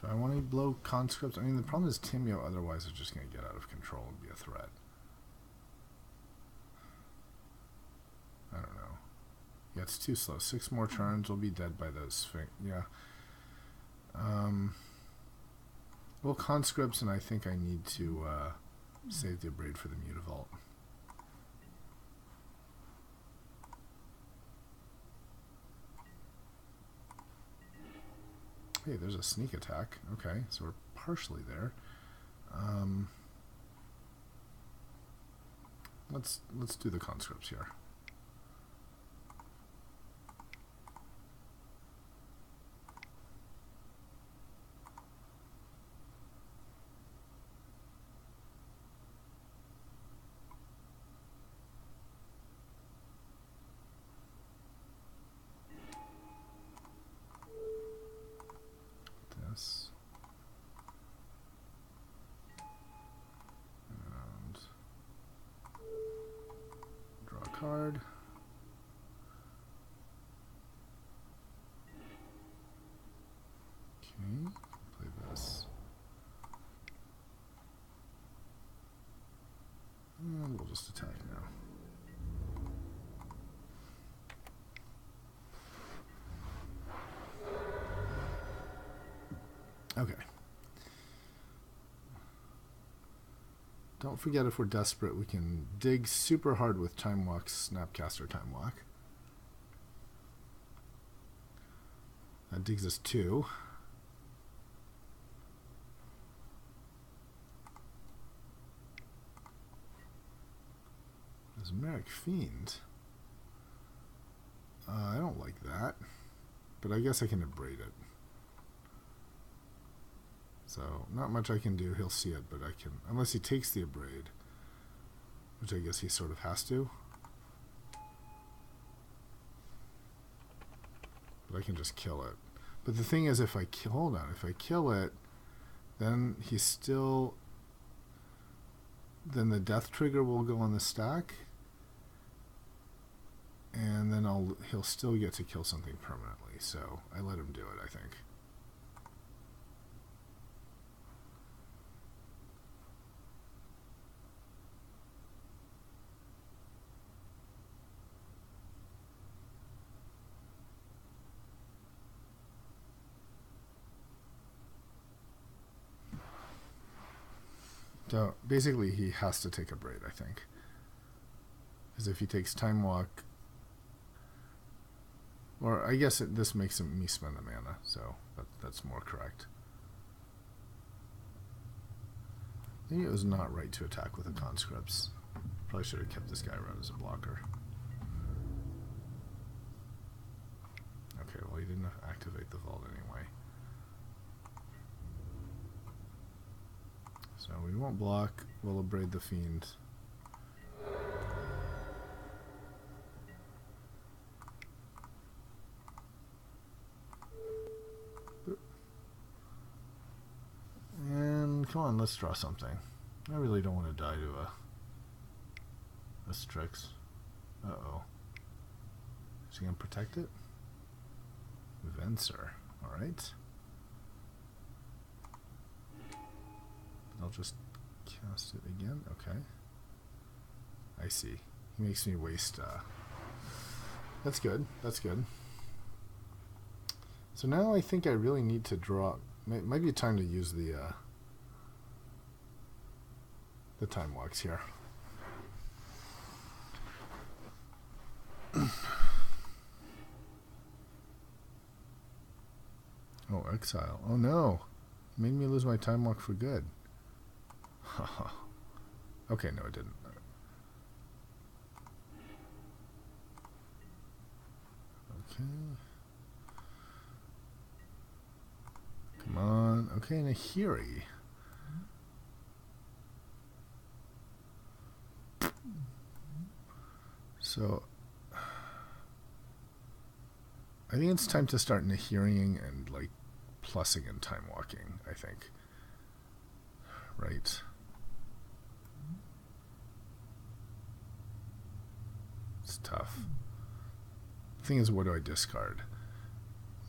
Do I want to blow conscripts? I mean, the problem is Timio otherwise is just going to get out of control and be a threat. I don't know. Yeah, it's too slow. 6 more turns, we'll be dead by those. Yeah. Well, conscripts, and I think I need to save the abrade for the Mutavault. Hey, there's a sneak attack. Okay, so we're partially there. Let's do the conscripts here. card. Okay, play this. And we'll just attack now. Okay. Don't forget, if we're desperate, we can dig super hard with Time Walk, Snapcaster Time Walk. That digs us 2. Mesmeric Fiend. I don't like that, but I guess I can abrade it. So, not much I can do. He'll see it, but I can... Unless he takes the abrade, which I guess he sort of has to. But I can just kill it. But the thing is, if I kill... Hold on. If I kill it, then he's still... Then the death trigger will go on the stack. And then he'll still get to kill something permanently. So, I let him do it, I think. So basically he has to take a braid, I think. Because if he takes Time Walk... Or I guess this makes me spend the mana, so that's more correct. Maybe it was not right to attack with the conscripts. Probably should have kept this guy around as a blocker. Okay, well he didn't activate the vault anyway. So we won't block, we'll abrade the Fiend. And come on, let's draw something. I really don't want to die to a Strix. Uh-oh. Is he going to protect it? Venser. Alright. I'll just cast it again. Okay. I see. He makes me waste... That's good. That's good. So now I think I really need to draw... Might be time to use the Time Walks here. Oh, exile. Oh no. Made me lose my Time Walk for good. Okay, no, it didn't. Okay. Come on. Okay, Nahiri. So, I think it's time to start Nahiriing and, like, plussing and Time Walking, I think. Right. It's tough. The thing is, what do I discard?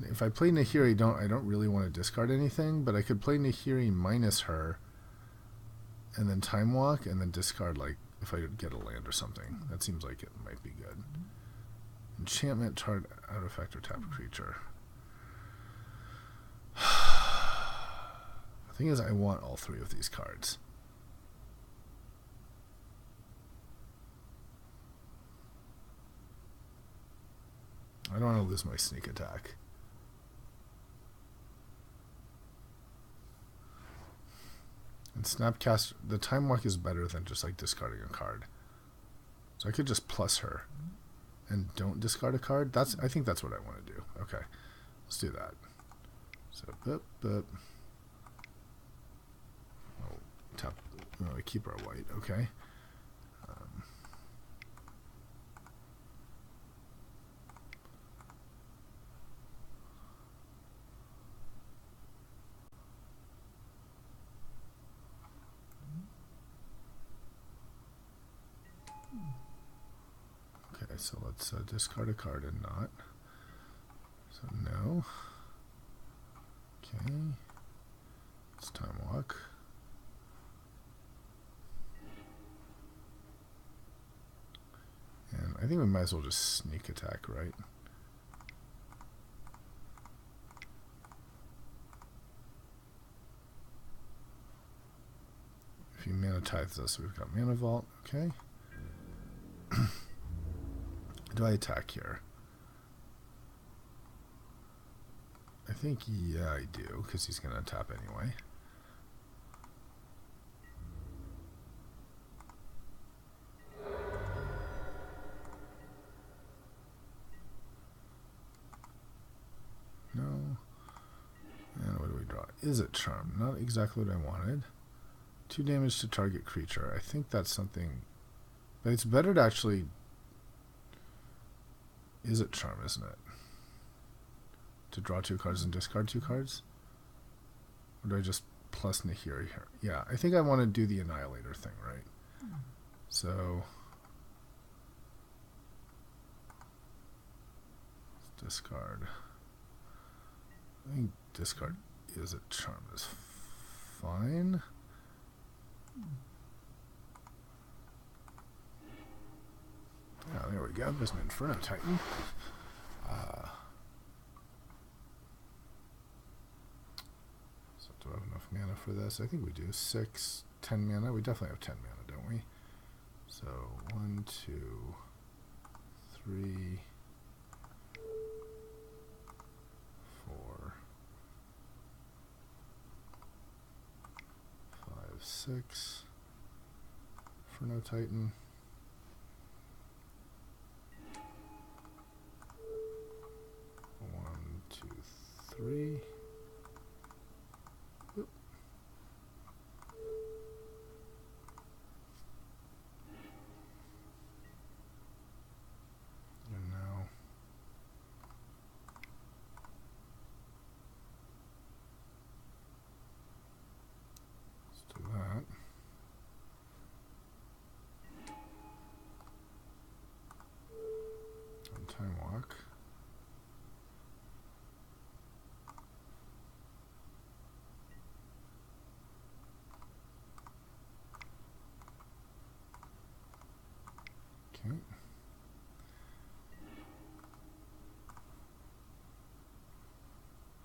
If I play Nahiri, I don't really want to discard anything, but I could play Nahiri minus her, and then Time Walk, and then discard, like, if I get a land or something. That seems like it might be good. Enchantment, target artifact, or tap creature. The thing is, I want all 3 of these cards. I don't want to lose my sneak attack. And Snapcast, the Time Walk is better than just like discarding a card. So I could just plus her and don't discard a card. I think that's what I want to do. Okay, let's do that. So, boop. Oh, tap. No, we keep our white. Okay. so let's discard a card and not. So no. Okay. It's time walk. And I think we might as well just sneak attack, right? If he mana tithes us, we've got mana vault. Okay. Do I attack here? I think, yeah, I do, because he's going to tap anyway. No. And what do we draw? Is it charm? Not exactly what I wanted. 2 damage to target creature. I think that's something... But it's better to actually... Is it charm, isn't it? To draw 2 cards and discard 2 cards? Or do I just plus Nahiri here? Yeah, I think I want to do the Annihilator thing, right? So... Let's discard. I think discard Is it charm is fine. Oh, there we go. There's an Inferno Titan. So do I have enough mana for this? I think we do. 6, 10 mana. We definitely have 10 mana, don't we? So 1, 2, 3, 4, 5, 6. Inferno Titan. 1, 2, 3. Oop. And now let's do that. And time walk. Okay.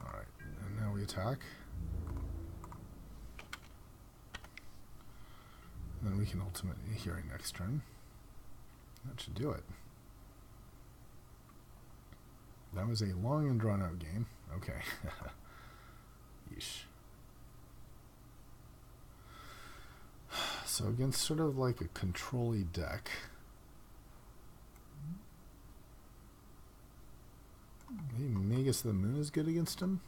Alright, and now we attack. And then we can ultimately hearing next turn. That should do it. That was a long and drawn out game. Okay. Yeesh. So against sort of like a control-y deck. Maybe Magus of the Moon is good against him.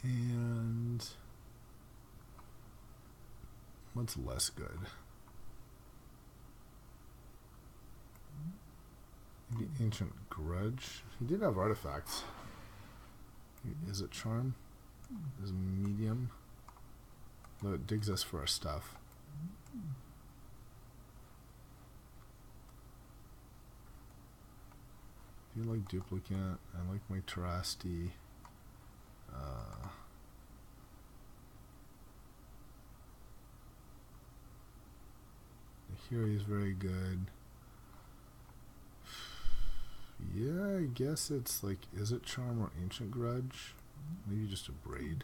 And what's less good? Maybe Ancient Grudge. He did have artifacts. Is it Charm? Is medium? Though it digs us for our stuff. I do like Duplicate. I like my Terasti. Here he's very good. Yeah, I guess it's like, is it Charm or Ancient Grudge? Maybe just a Braid.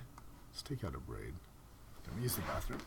Let's take out a Braid. Let me use the bathroom.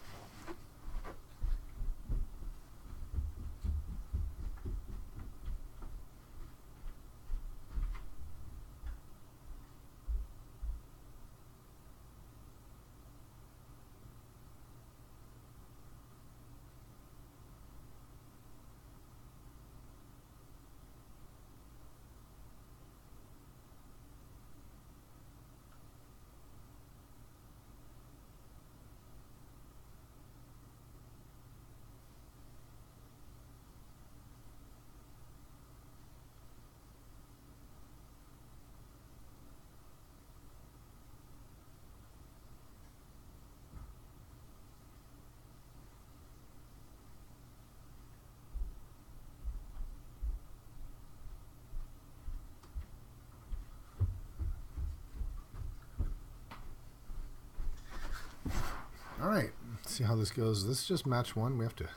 Alright, let's see how this goes. This is just match 1. We have to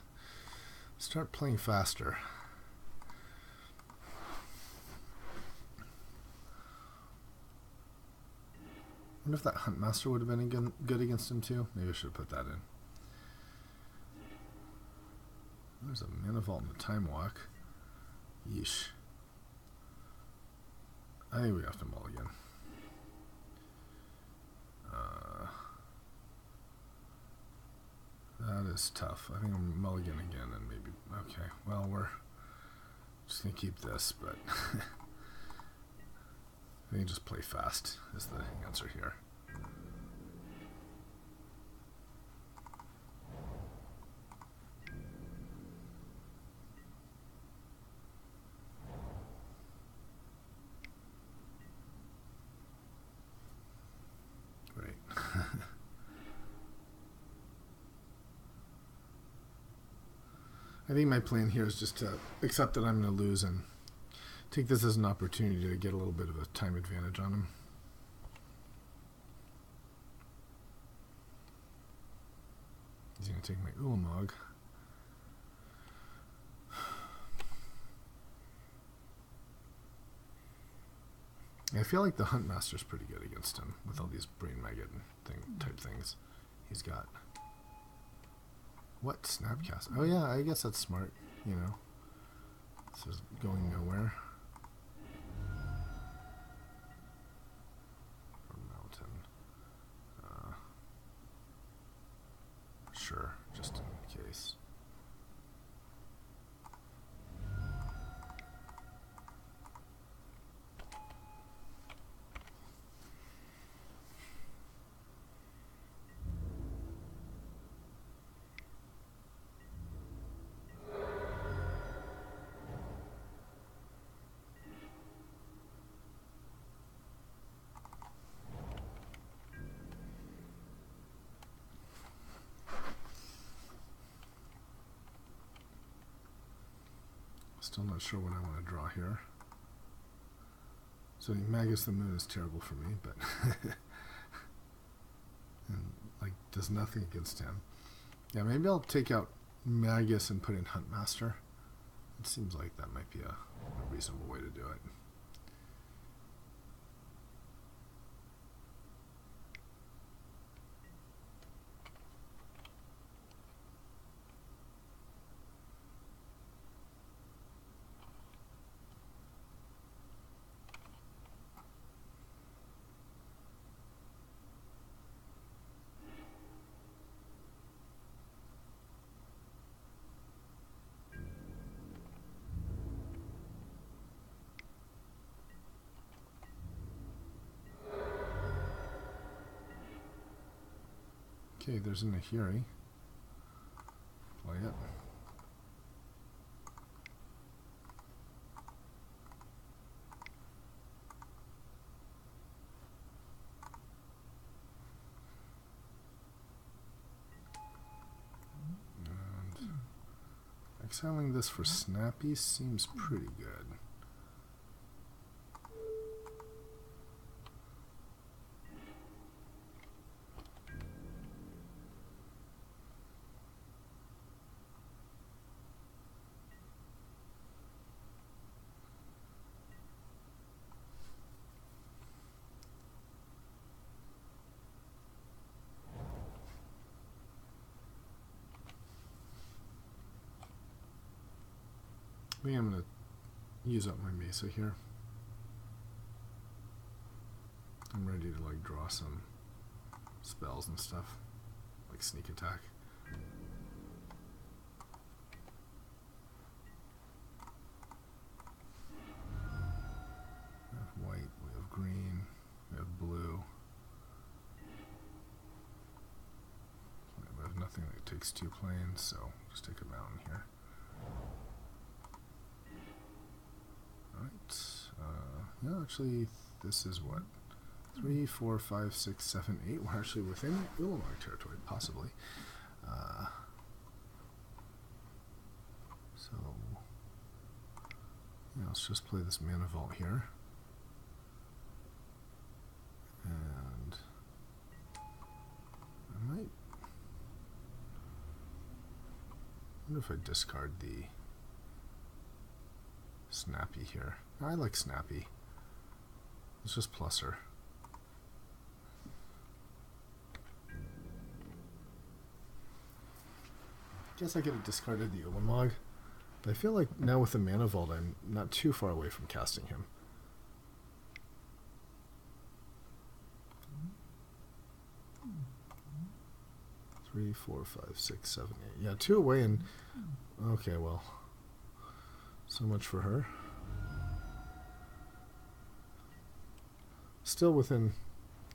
start playing faster. I wonder if that Huntmaster would have been good against him too. Maybe I should have put that in. There's a Mana Vault and a Time Walk. Yeesh. I think we have to mulligan. That is tough. I think I'm mulligan again and maybe... Okay, well, we're just going to keep this, but... I think just play fast is the answer here. Great. I think my plan here is just to accept that I'm going to lose and take this as an opportunity to get a little bit of a time advantage on him. He's going to take my Ulamog. I feel like the Huntmaster's pretty good against him with all these brain maggot type things he's got. What? Snapcast? Oh yeah, I guess that's smart, you know. This is going nowhere. Or mountain. Sure, just in case. Still not sure what I want to draw here. So Magus the Moon is terrible for me, but and like does nothing against him. Yeah, maybe I'll take out Magus and put in Huntmaster. It seems like that might be a reasonable way to do it. Okay, there's an Ahiri. Play it. And exiling this for Snappy seems pretty good. I think I'm going to use up my Mesa here. I'm ready to like draw some spells and stuff, like sneak attack. We have white, we have green, we have blue. We have nothing that takes 2 planes, so just take a mountain here. Alright, yeah, actually, this is what? 3, 4, 5, 6, 7, 8. We're actually within Ulamog territory, possibly. So, yeah, let's just play this Mana Vault here. And I might wonder if I discard the Snappy here. I like Snappy. Let's just plus her. Guess I could have discarded the Ulamog. But I feel like now with the Mana Vault, I'm not too far away from casting him. 3, 4, 5, 6, 7, 8. Yeah, 2 away and... Okay, well. So much for her. Still within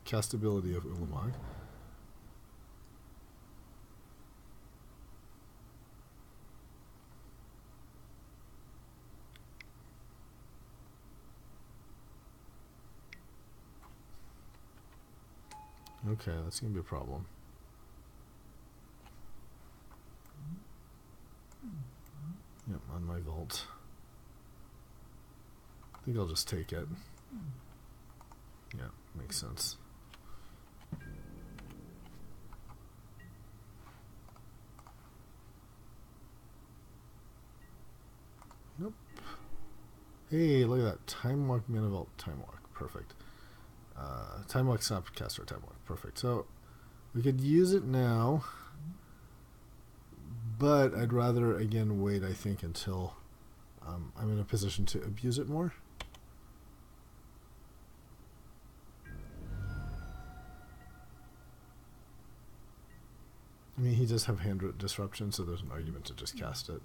castability of Ulamog. Okay, that's going to be a problem. Yep, on my vault. I think I'll just take it. Yeah, makes sense. Nope. Hey, look at that. Time Walk, Mana Vault, Time Walk. Perfect. Time Walk, Snapcaster, Time Walk. Perfect. So, we could use it now. But I'd rather, again, wait, I think, until I'm in a position to abuse it more. I mean, he does have hand disruption, so there's an argument to just cast it.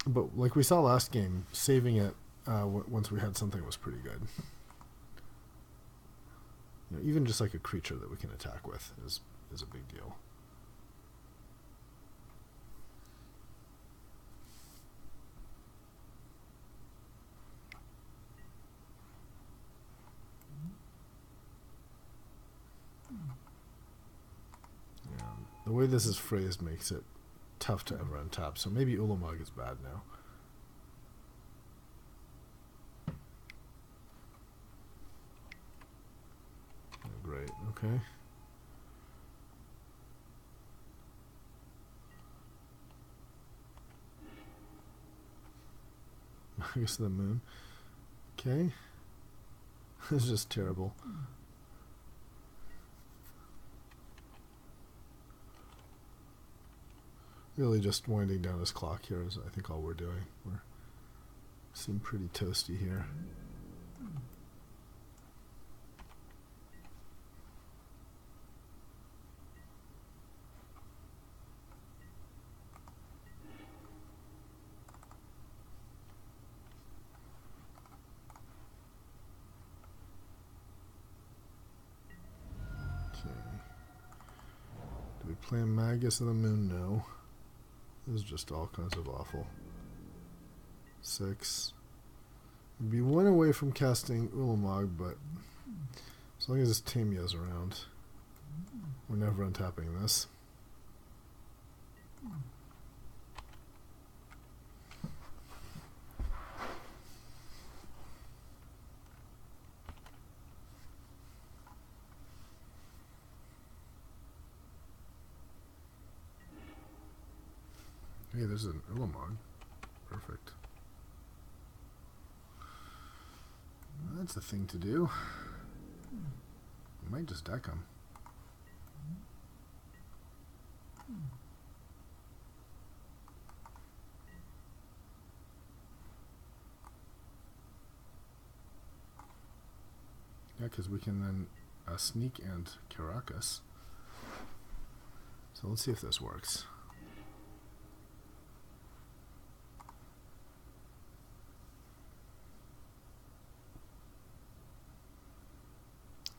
But like we saw last game, saving it once we had something was pretty good. You know, even just like a creature that we can attack with is a big deal. Yeah, the way this is phrased makes it tough to ever untap, so maybe Ulamog is bad now. Great, okay. Magus of the Moon. Okay. This is just terrible. Really just winding down his clock here is I think all we're doing. We seem pretty toasty here. Okay. Do we play Magus of the Moon? No. This is just all kinds of awful. 6. We'd be 1 away from casting Ulamog, but as long as this Tamiya's around, we're never untapping this. Hey, there's an Ulamog. Perfect. That's the thing to do. We might just deck him. Yeah, because we can then sneak and Caracas. So let's see if this works.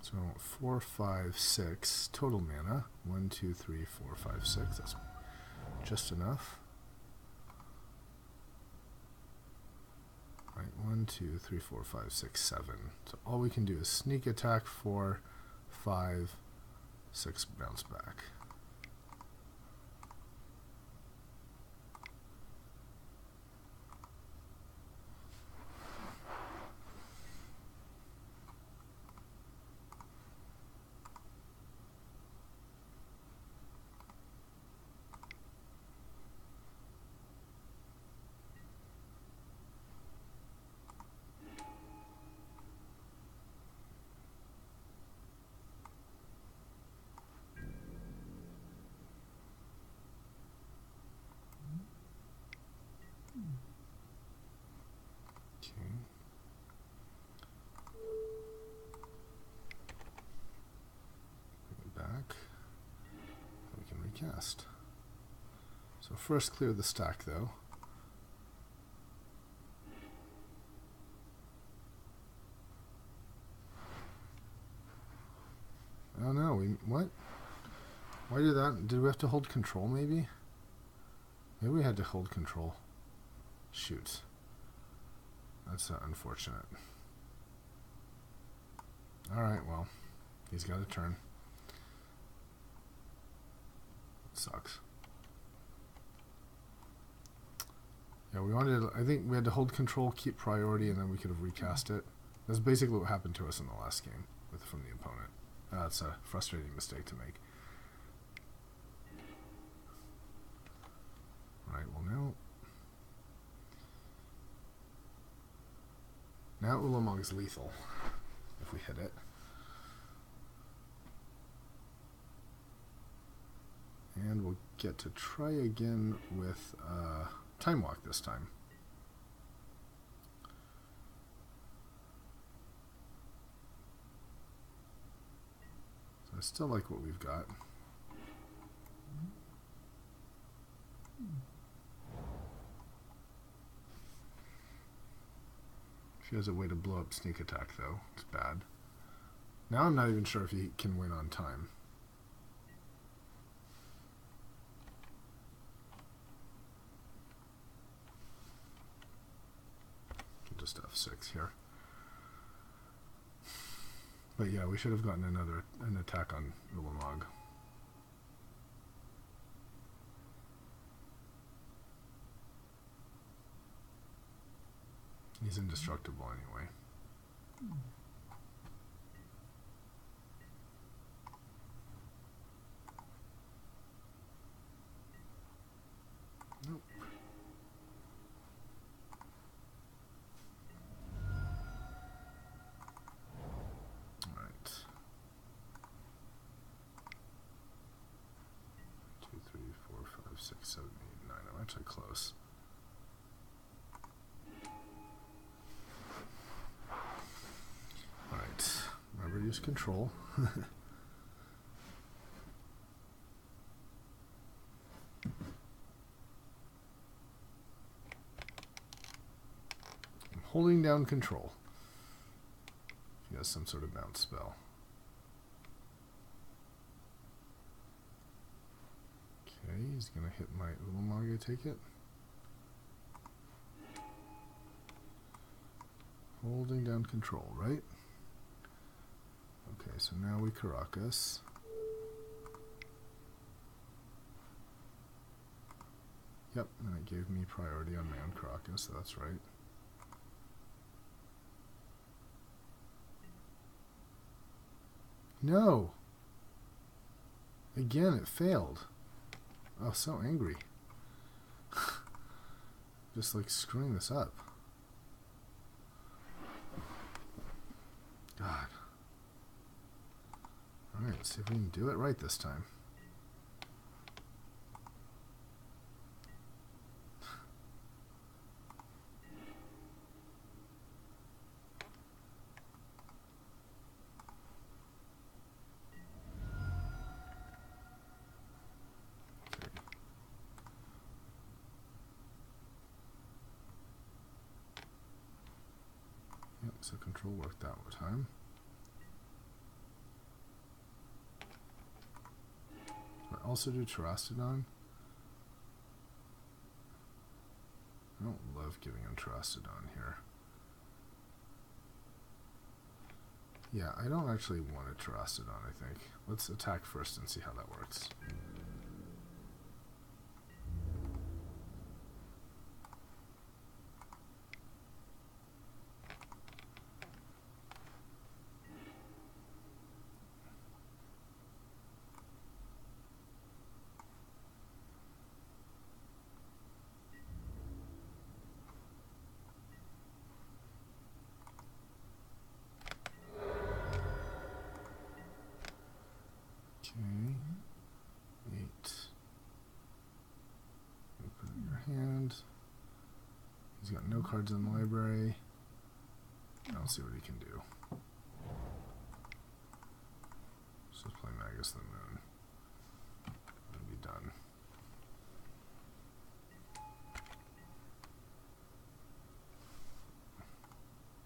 So 4, 5, 6 total mana. 1, 2, 3, 4, 5, 6. That's just enough. Right, 1, 2, 3, 4, 5, 6, 7. So all we can do is sneak attack 4, 5, 6 bounce back. recast. So first clear the stack though. Oh no, what? Why did that? Did we have to hold control maybe? Maybe we had to hold control. Shoot. That's unfortunate. Alright, well, he's got a turn. Sucks. Yeah, we wanted, I think we had to hold control, keep priority, and then we could have recast it. That's basically what happened to us in the last game from the opponent. That's a frustrating mistake to make. Alright, well now Ulamog's lethal if we hit it. And we'll get to try again with Time Walk this time. So I still like what we've got. She has a way to blow up sneak attack though. It's bad. Now I'm not even sure if he can win on time. Just F6 here. But yeah, we should have gotten an attack on Ulamog. He's indestructible anyway. Nope. Alright. 2, 3, 4, 5, 6, 7, 8, 9. I'm actually close. Remember, use control. I'm holding down control. He has some sort of bounce spell. Okay, he's going to hit my Ulamog, I take it. Holding down control, right? Okay, so now we Caracas. Yep, and it gave me priority on my own Caracas, so that's right. No! Again, it failed. Oh, so angry. Just like screwing this up. God. Alright, let's see if we can do it right this time. Yep, so control worked that time. I also do Terastodon. I don't love giving him Terastodon here. Yeah, I don't actually want a Terastodon, I think. Let's attack first and see how that works. Okay, 8. You put it in your hand. He's got no cards in the library. I'll see what he can do. Let's just play Magus the Moon. And be done.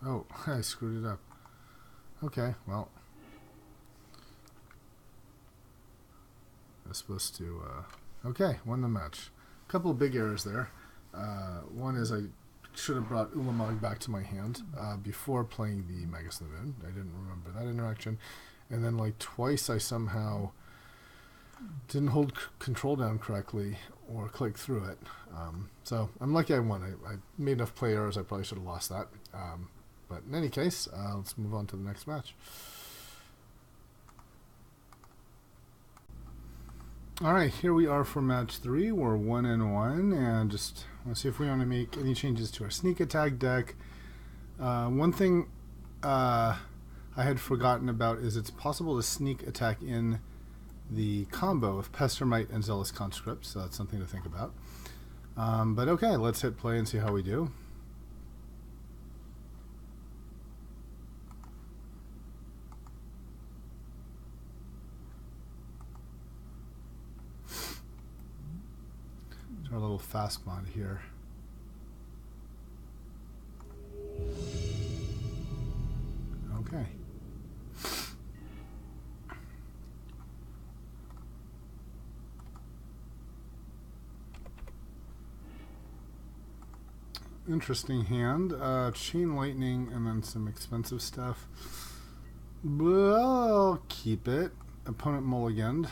Oh, I screwed it up. Okay, well. I was supposed to... okay, won the match. A couple of big errors there. One is I should have brought Ulamog back to my hand before playing the Magus of the Moon. I didn't remember that interaction. And then like twice I somehow didn't hold control down correctly or click through it. So I'm lucky I won. I made enough play errors. I probably should have lost that. But in any case, let's move on to the next match. Alright, here we are for match 3. We're 1-1, and just want to see if we want to make any changes to our sneak attack deck. One thing I had forgotten about is it's possible to sneak attack in the combo of Pestermite and Zealous Conscript, so that's something to think about. But okay, let's hit play and see how we do. Our little fast mod here. Okay. Interesting hand. Chain Lightning and then some expensive stuff. But I'll keep it. Opponent mulliganed.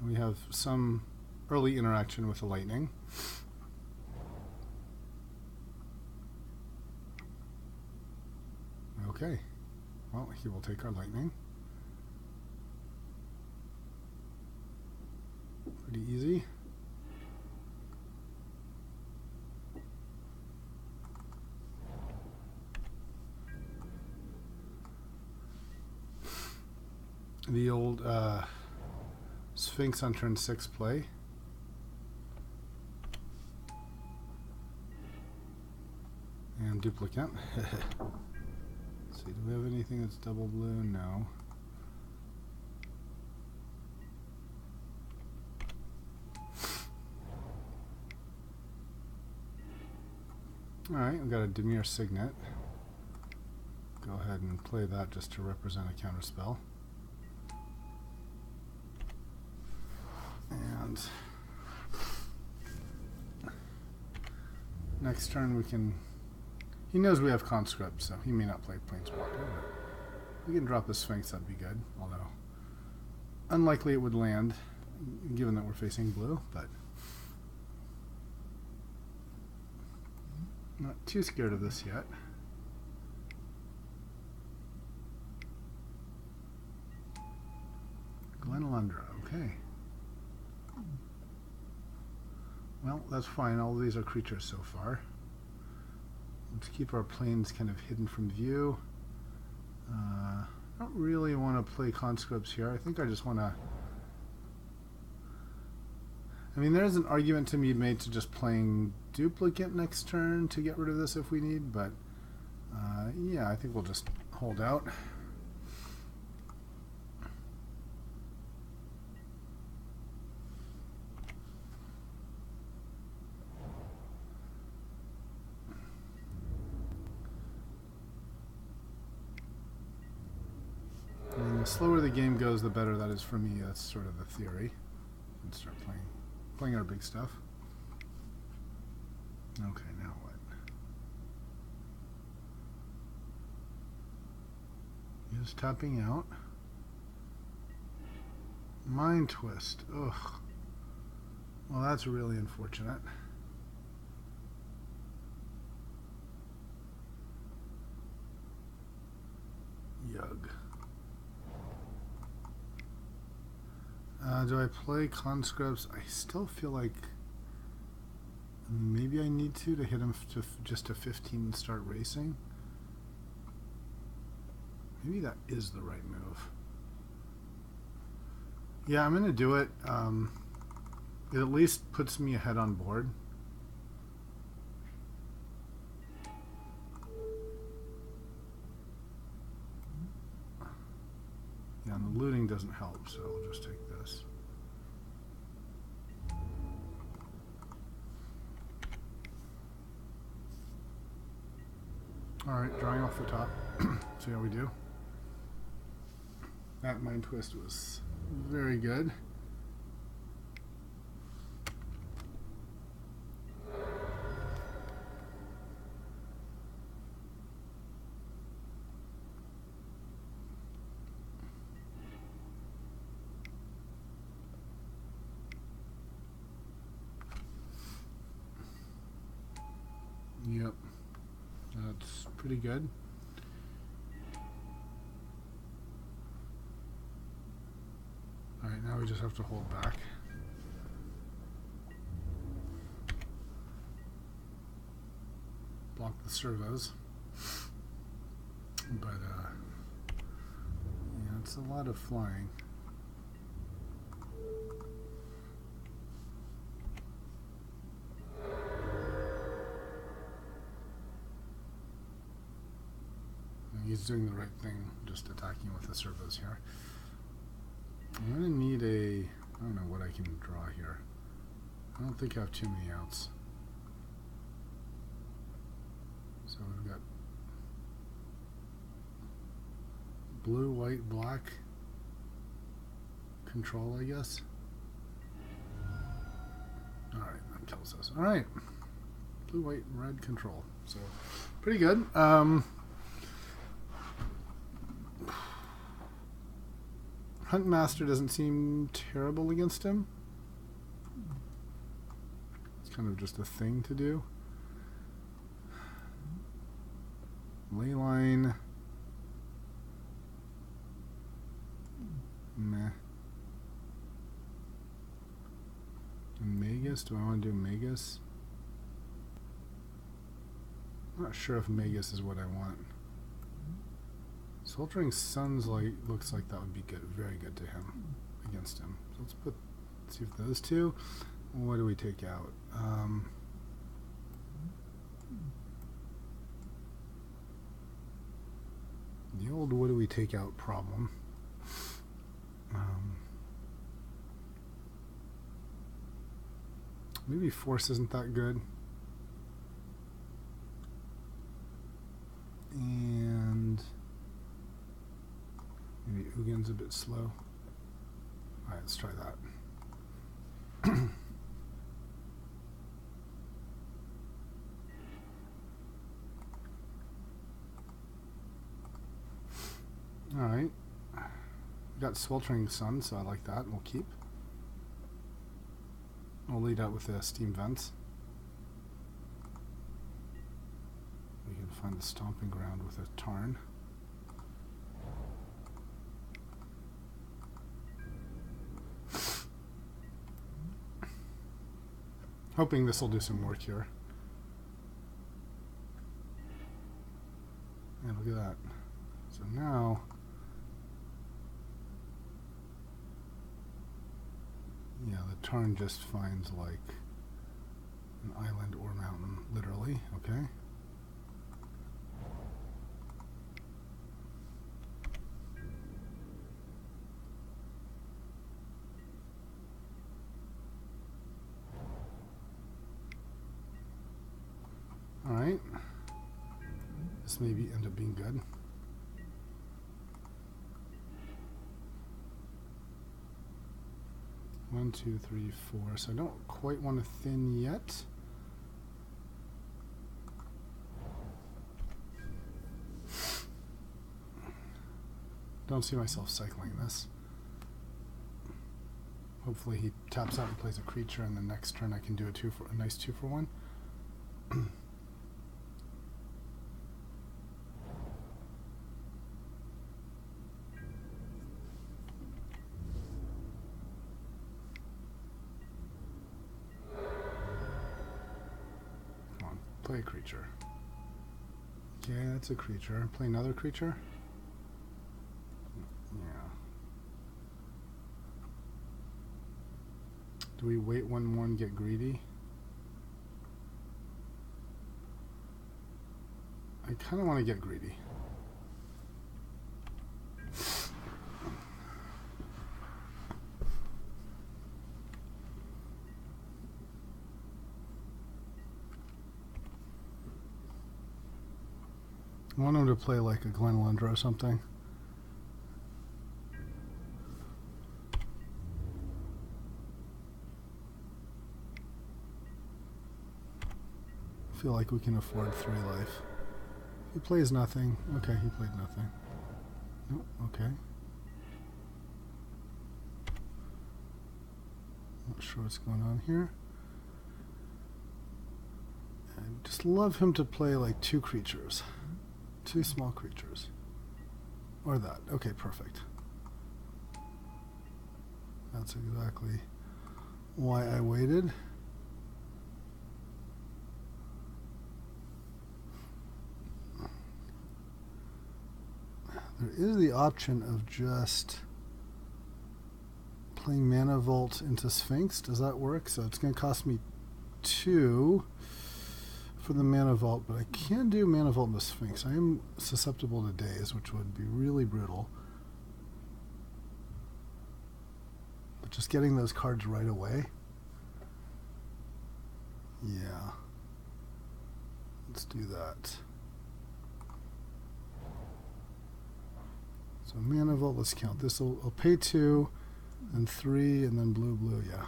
We have some early interaction with the lightning. Okay. Well, he will take our lightning. Pretty easy. The old Sphinx on turn 6 play. And duplicate. Let's see, do we have anything that's double blue? No. Alright, we've got a Demir Signet. Go ahead and play that just to represent a counterspell. And next turn we can... He knows we have Conscript, so he may not play Planeswalker, but we can drop a Sphinx, that'd be good. Although, unlikely it would land, given that we're facing blue, but... Not too scared of this yet. Glenalundra, okay. Well, that's fine. All of these are creatures so far. Let's keep our planes kind of hidden from view. I don't really want to play conscripts here. I think I just want to... I mean, there's an argument to be made to just playing duplicate next turn to get rid of this if we need, but yeah, I think we'll just hold out. And the slower the game goes, the better that is for me. That's sort of the theory. And start playing our big stuff. Okay, now what? Is tapping out. Mind Twist. Ugh. Well, that's really unfortunate. Yug. Do I play conscripts? I still feel like maybe I need to hit him to just to 15 and start racing. Maybe that is the right move. Yeah, I'm going to do it. It at least puts me ahead on board. Yeah, and the looting doesn't help, so I'll just take this. Alright, drawing off the top. See how we do. That mind twist was very good. Yep, that's pretty good. Alright, now we just have to hold back. Block the servos. But, yeah, it's a lot of flying. He's doing the right thing, just attacking with the servos here. I'm going to need a... I don't know what I can draw here. I don't think I have too many outs. So we've got blue, white, black control, I guess. Alright, that kills us. Alright. Blue, white, red control. So, pretty good. Huntmaster doesn't seem terrible against him. It's kind of just a thing to do. Leyline. Meh. And Magus? Do I want to do Magus? I'm not sure if Magus is what I want. Sweltering Suns looks like that would be good, very good to him, against him. So let's see if those two. What do we take out? The old what do we take out problem. Maybe Force isn't that good. And maybe Ugin's a bit slow. Alright, let's try that. Alright. We got Sweltering Sun, so I like that. We'll keep. We'll lead out with the Steam Vents. We can find the Stomping Ground with a Tarn. Hoping this will do some work here. And look at that. So now, yeah, the Tarn just finds like an island or mountain, literally, okay? Alright. This maybe end up being good. One, two, three, four. So I don't quite want to thin yet. Don't see myself cycling this. Hopefully he taps out and plays a creature, and the next turn I can do a nice 2-for-1. Play a creature. Okay, that's a creature. Play another creature? Yeah. Do we wait one more and get greedy? I kind of want to get greedy. I want him to play like a Glenlundra or something. I feel like we can afford 3 life. He plays nothing. Okay, he played nothing. Nope, okay. Not sure what's going on here. I just love him to play like 2 creatures. 2 small creatures. Or that. Okay, perfect. That's exactly why I waited. There is the option of just playing Mana Vault into Sphinx. Does that work? So it's going to cost me 2 for the Mana Vault, but I can do Mana Vault into Sphinx. I am susceptible to daze, which would be really brutal. But just getting those cards right away. Yeah. Let's do that. So Mana Vault, let's count this. I'll pay 2 and 3 and then blue, yeah.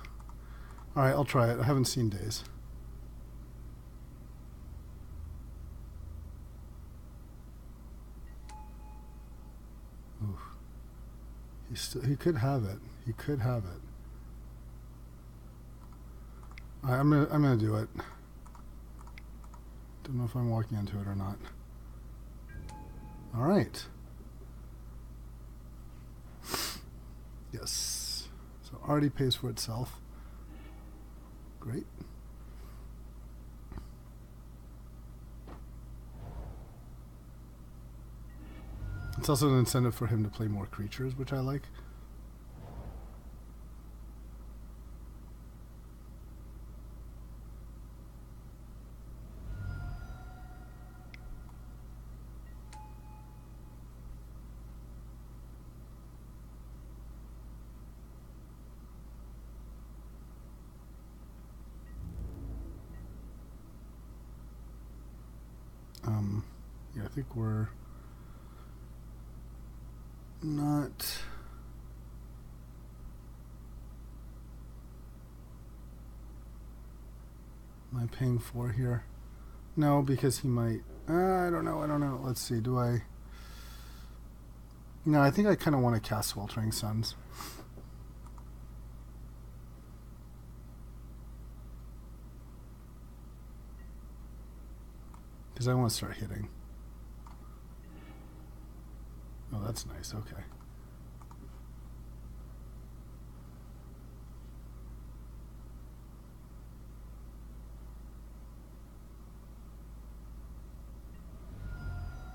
Alright, I'll try it. I haven't seen days. Oof. He could have it. He could have it. Alright, I'm gonna do it. Don't know if I'm walking into it or not. Alright. Yes. So already pays for itself. Great. It's also an incentive for him to play more creatures, which I like. Yeah, I think we're not. Am I paying 4 here? No, because he might. I don't know. Let's see. Do I? No, I think I kind of want to cast Sweltering Suns. Because I want to start hitting. Oh, that's nice. Okay.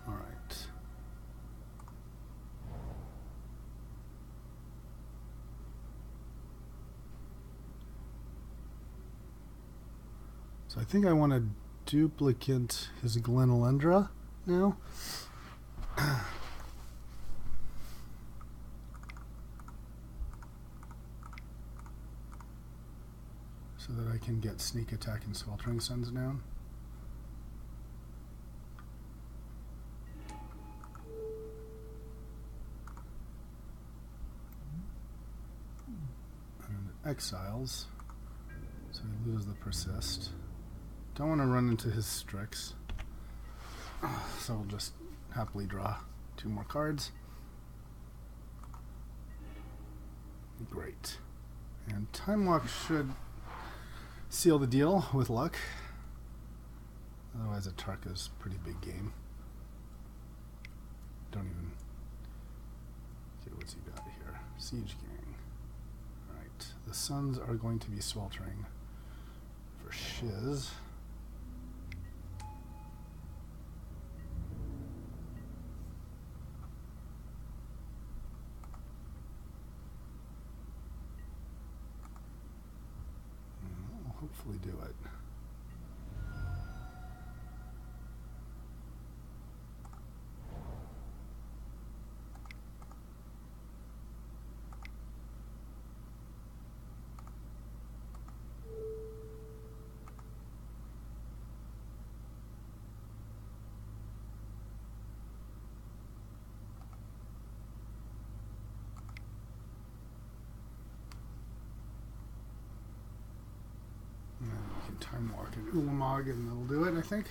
All right. So I think I want to duplicate his Glenlundra now. So that I can get Sneak Attack and Sweltering Suns down. And exiles. So we lose the Persist. Don't want to run into his Strix. So we'll just happily draw 2 more cards. Great. And Time Walk should seal the deal with luck. Otherwise, a Tarka's pretty big game. Don't even. Okay, what's he got here? Siege Gang. Alright. The Suns are going to be sweltering for shiz. Hopefully do it. Time Walk and Ulamog, and they'll do it, I think.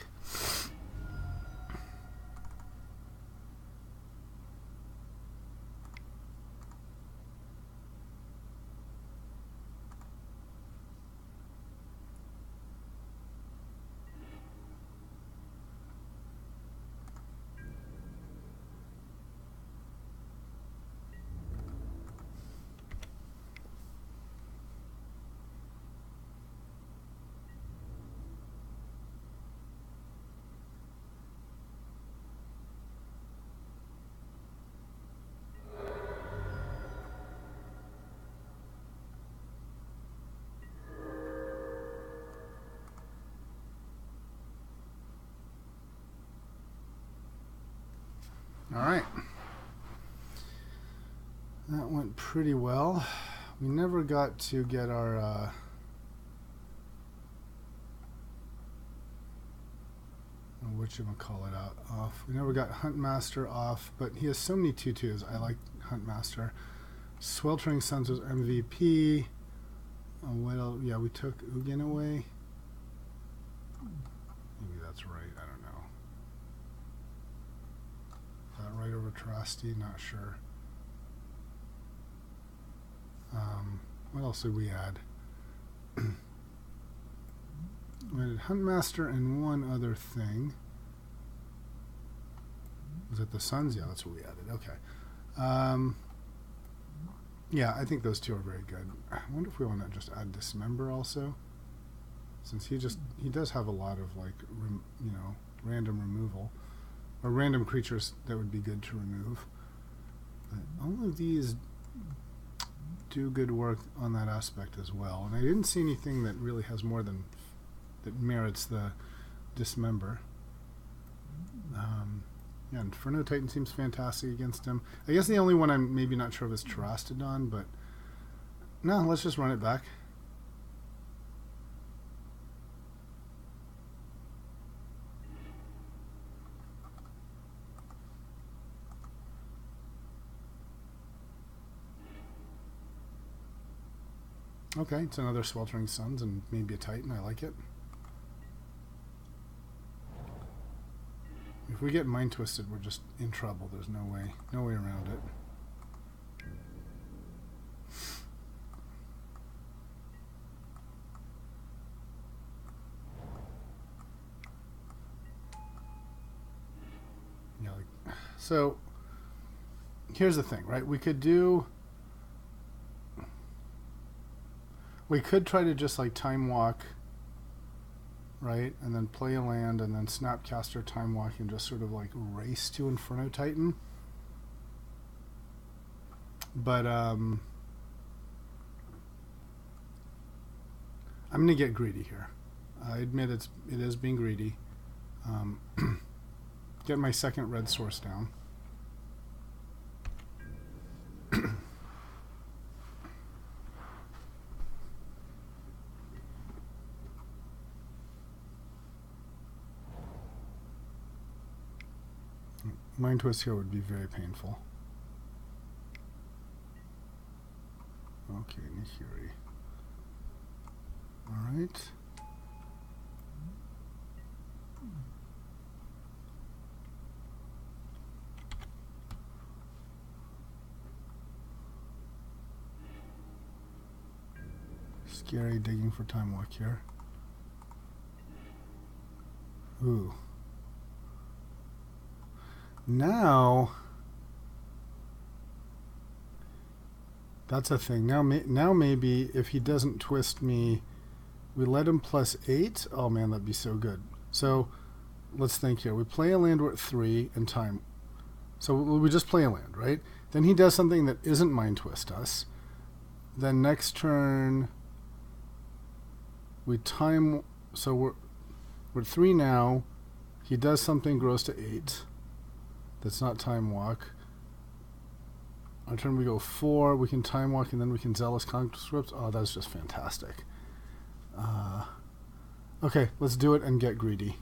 All right. That went pretty well. We never got to get our whatchamacallit off. We never got Huntmaster off, but he has so many 2-2s. I like Huntmaster. Sweltering Suns was MVP. What else? Yeah, we took Ugin away. Maybe that's right. I don't know. Is that right over Trusty? Not sure. What else did we add? We added Huntmaster and one other thing. Was it the Suns? Yeah, that's what we added. Okay. Yeah, I think those two are very good. I wonder if we want to just add Dismember also, since he does have a lot of like random removal or random creatures that would be good to remove. But all of these do good work on that aspect as well, and I didn't see anything that really has more than that merits the Dismember. Yeah, Inferno Titan seems fantastic against him. I guess the only one I'm maybe not sure of is Terastodon, but no, let's just run it back. Okay, it's another Sweltering Suns and maybe a Titan. I like it. If we get Mind Twisted, we're just in trouble. There's no way around it. Yeah, so here's the thing, right? We could try to just like Time Walk, right, and then play a land, and then Snapcaster, Time Walk, and just sort of like race to Inferno Titan. But I'm gonna get greedy here. I admit it is being greedy. Get my second red source down. Mind Twist here would be very painful. Okay, Nihiri. Alright. Scary digging for Time Walk here. Ooh. Now, that's a thing. Now maybe if he doesn't twist me, we let him +8. Oh man, that'd be so good. So let's think here. We play a land, we're at 3 and time. So we just play a land, right? Then he does something that isn't Mind Twist us. Then next turn we time. So we're at 3 now. He does something, grows to 8. That's not Time Walk. On turn we go 4. We can Time Walk, and then we can Zealous Conscript. Oh, that's just fantastic. Okay, let's do it and get greedy.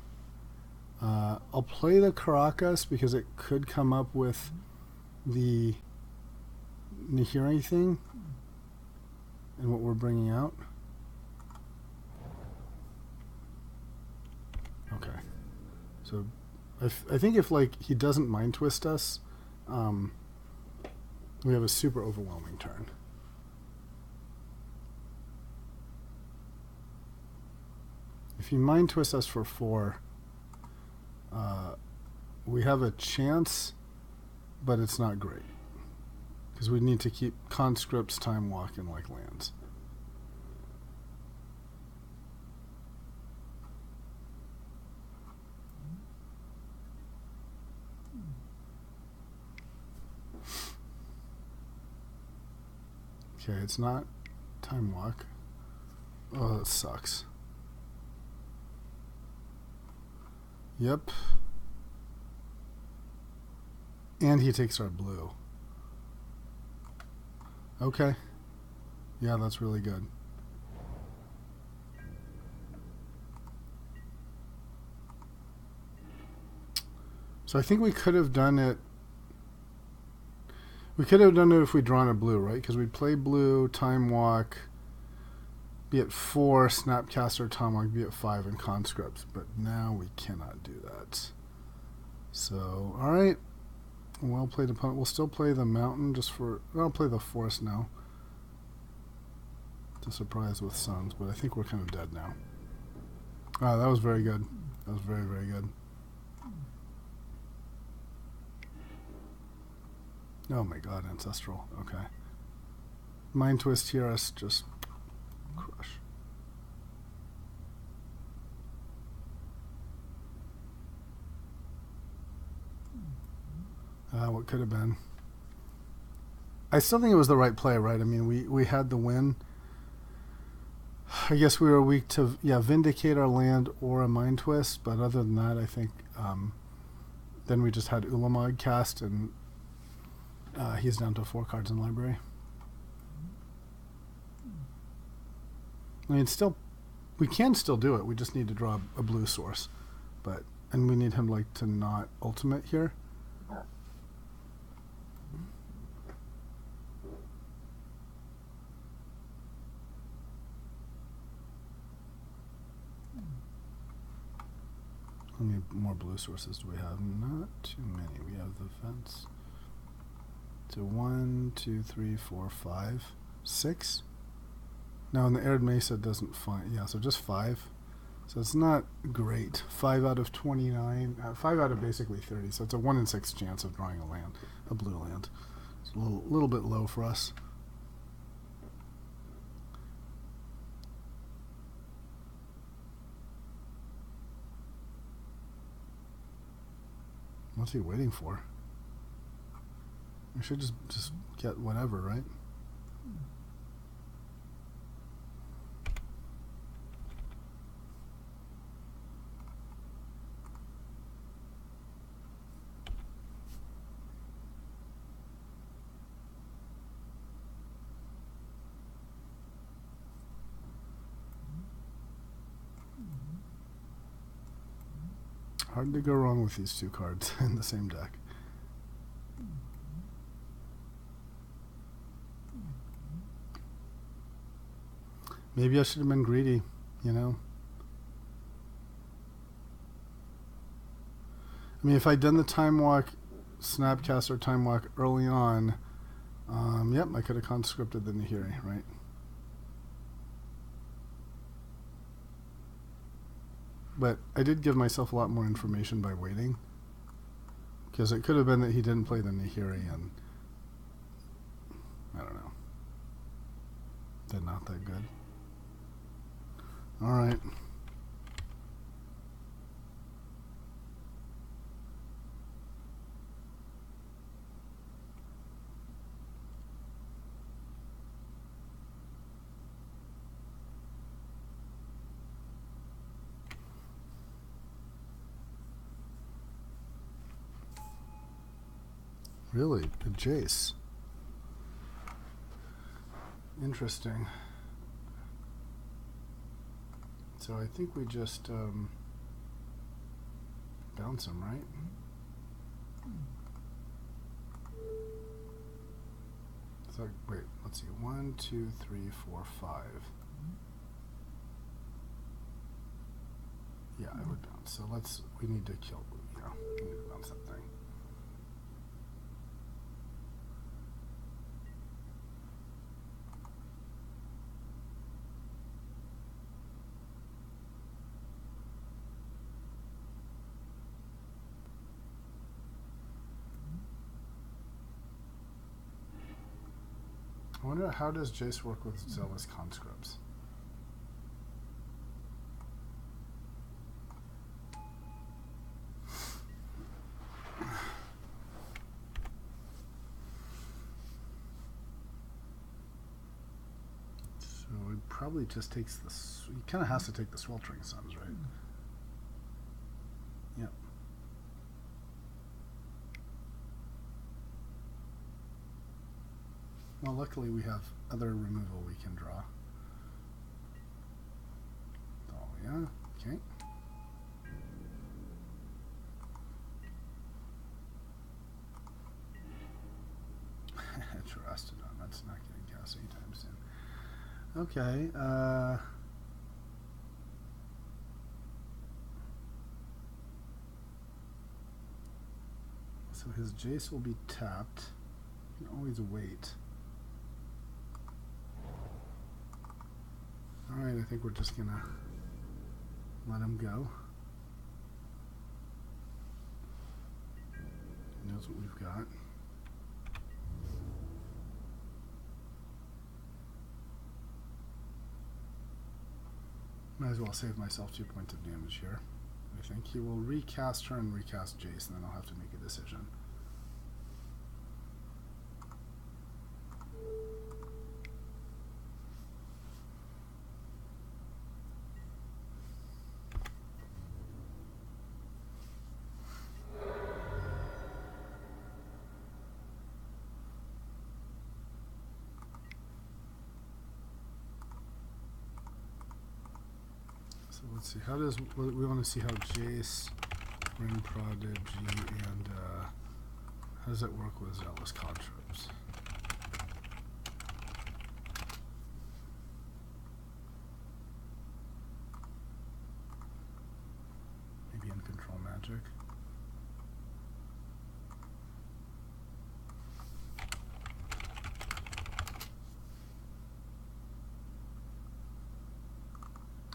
I'll play the Caracas because it could come up with the Nihiri thing and what we're bringing out. So I think if like he doesn't mind twist us, we have a super overwhelming turn. If he mind twists us for 4, we have a chance, but it's not great. Because we need to keep conscripts, time walk, and like lands. Okay, it's not time walk. Oh, that sucks. Yep. And he takes our blue. Okay. Yeah, that's really good. So I think we could have done it. We could have done it if we'd drawn a blue, right? Because we'd play blue, time walk, be at 4, snapcaster, time walk, be at 5, and conscripts. But now we cannot do that. So, all right. Well played, opponent. We'll still play the mountain just for. I'll play the forest now to surprise with suns, but I think we're kind of dead now. Ah, that was very good. That was very, very good. Oh my god, ancestral. Okay. Mind twist here, us just crush. What could have been? I still think it was the right play, right? I mean, we had the win. I guess we were weak to vindicate our land or a mind twist, but other than that, I think then we just had Ulamog cast, and he's down to 4 cards in library. I mean, still, we can still do it. We just need to draw a blue source, and we need him like to not ultimate here. How many more blue sources do we have? Not too many. We have the fence. So 1, 2, 3, 4, 5, 6. Now, and the Arid Mesa doesn't find. Yeah, so just 5. So it's not great. 5 out of 29. 5 out of basically 30. So it's a 1 in 6 chance of drawing a land, a blue land. It's a little bit low for us. What's he waiting for? We should just get whatever, right? Hard to go wrong with these 2 cards in the same deck. Maybe I should have been greedy, you know? I mean, if I'd done the time walk, snapcaster time walk early on, yep, I could have conscripted the Nahiri, right? But I did give myself a lot more information by waiting. Because it could have been that he didn't play the Nahiri, and I don't know. They're not that good. Alright. Really? A Jace. Interesting. So I think we just bounce him, right? So wait, let's see. 1, 2, 3, 4, 5. Yeah, I would bounce. So we need to kill, we need to bounce that thing. I wonder, how does Jace work with Zealous Conscripts? So it probably just takes this. He kind of has to take the Sweltering Suns, right? Yep. Well, luckily we have other removal we can draw. Oh, yeah. Okay. Terastodon. That's not getting cast anytime soon. Okay. So his Jace will be tapped. You can always wait. Alright, I think we're just gonna let him go. He knows what we've got. Might as well save myself 2 points of damage here. I think he will recast her and recast Jace, and then I'll have to make a decision. So let's see, how does, we want to see how Jace, Ring Prodigy, and how does that work with Zealous Conscripts? Maybe in Control Magic.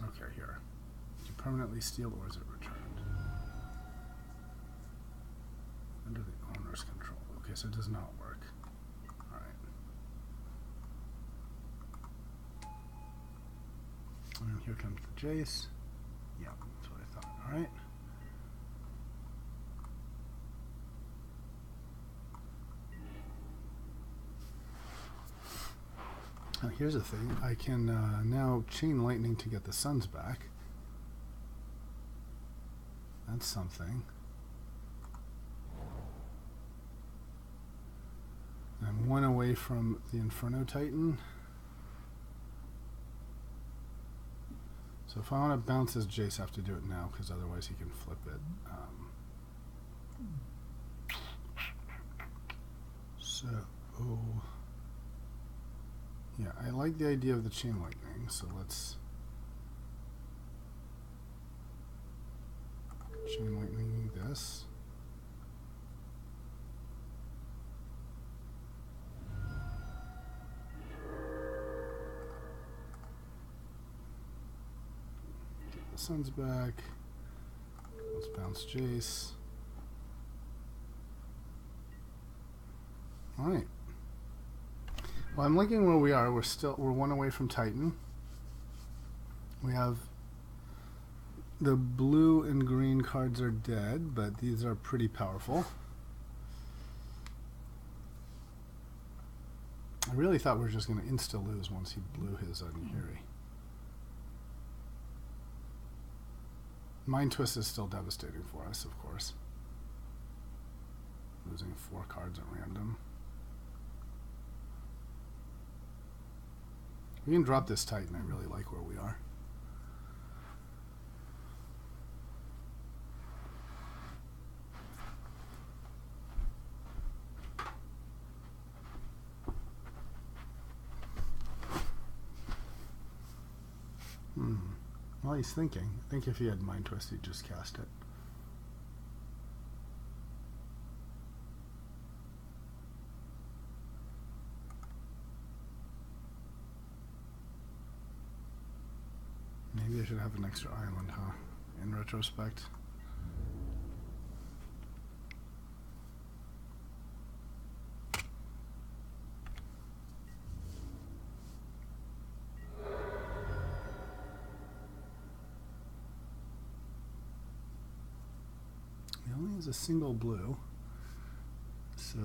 Okay, here. Permanently steal, or is it returned? Under the owner's control. Okay, so it does not work. Alright. And here comes the Jace. Yeah, that's what I thought. Alright. Now here's the thing. I can now Chain Lightning to get the Suns back. That's something. I'm one away from the Inferno Titan. So if I want to bounce his Jace, I have to do it now, because otherwise he can flip it. Yeah, I like the idea of the Chain Lightning, so let's Chain Lightning this. Get the Suns back. Let's bounce Jace. Alright. Well, I'm looking where we are. We're one away from Titan. We have the blue and green cards are dead, but these are pretty powerful. I really thought we were just going to insta-lose once he blew his Nihiri. Mind Twist is still devastating for us, of course. Losing 4 cards at random. We can drop this Titan. I really like where we are. Well, he's thinking. I think if he had Mind Twist, he'd just cast it. Maybe I should have an extra island, huh? In retrospect. He only has a single blue, so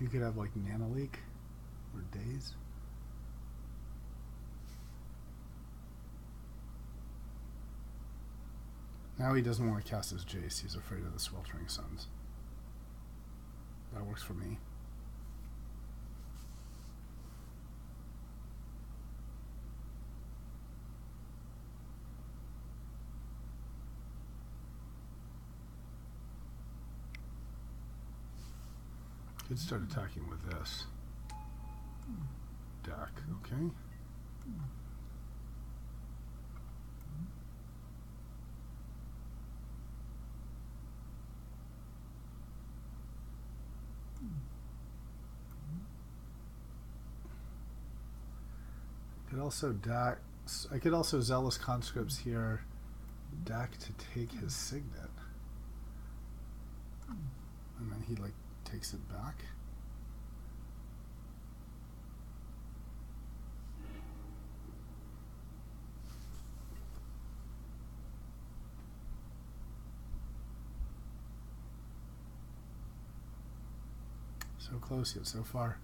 he could have like Nano Leak or Daze. Now he doesn't want to cast his Jace. He's afraid of the Sweltering Suns. That works for me. Could start attacking with this. Deck, okay. Could also deck. I could also Zealous Conscripts here, deck to take his Signet, and then he like takes it back. So close yet so far.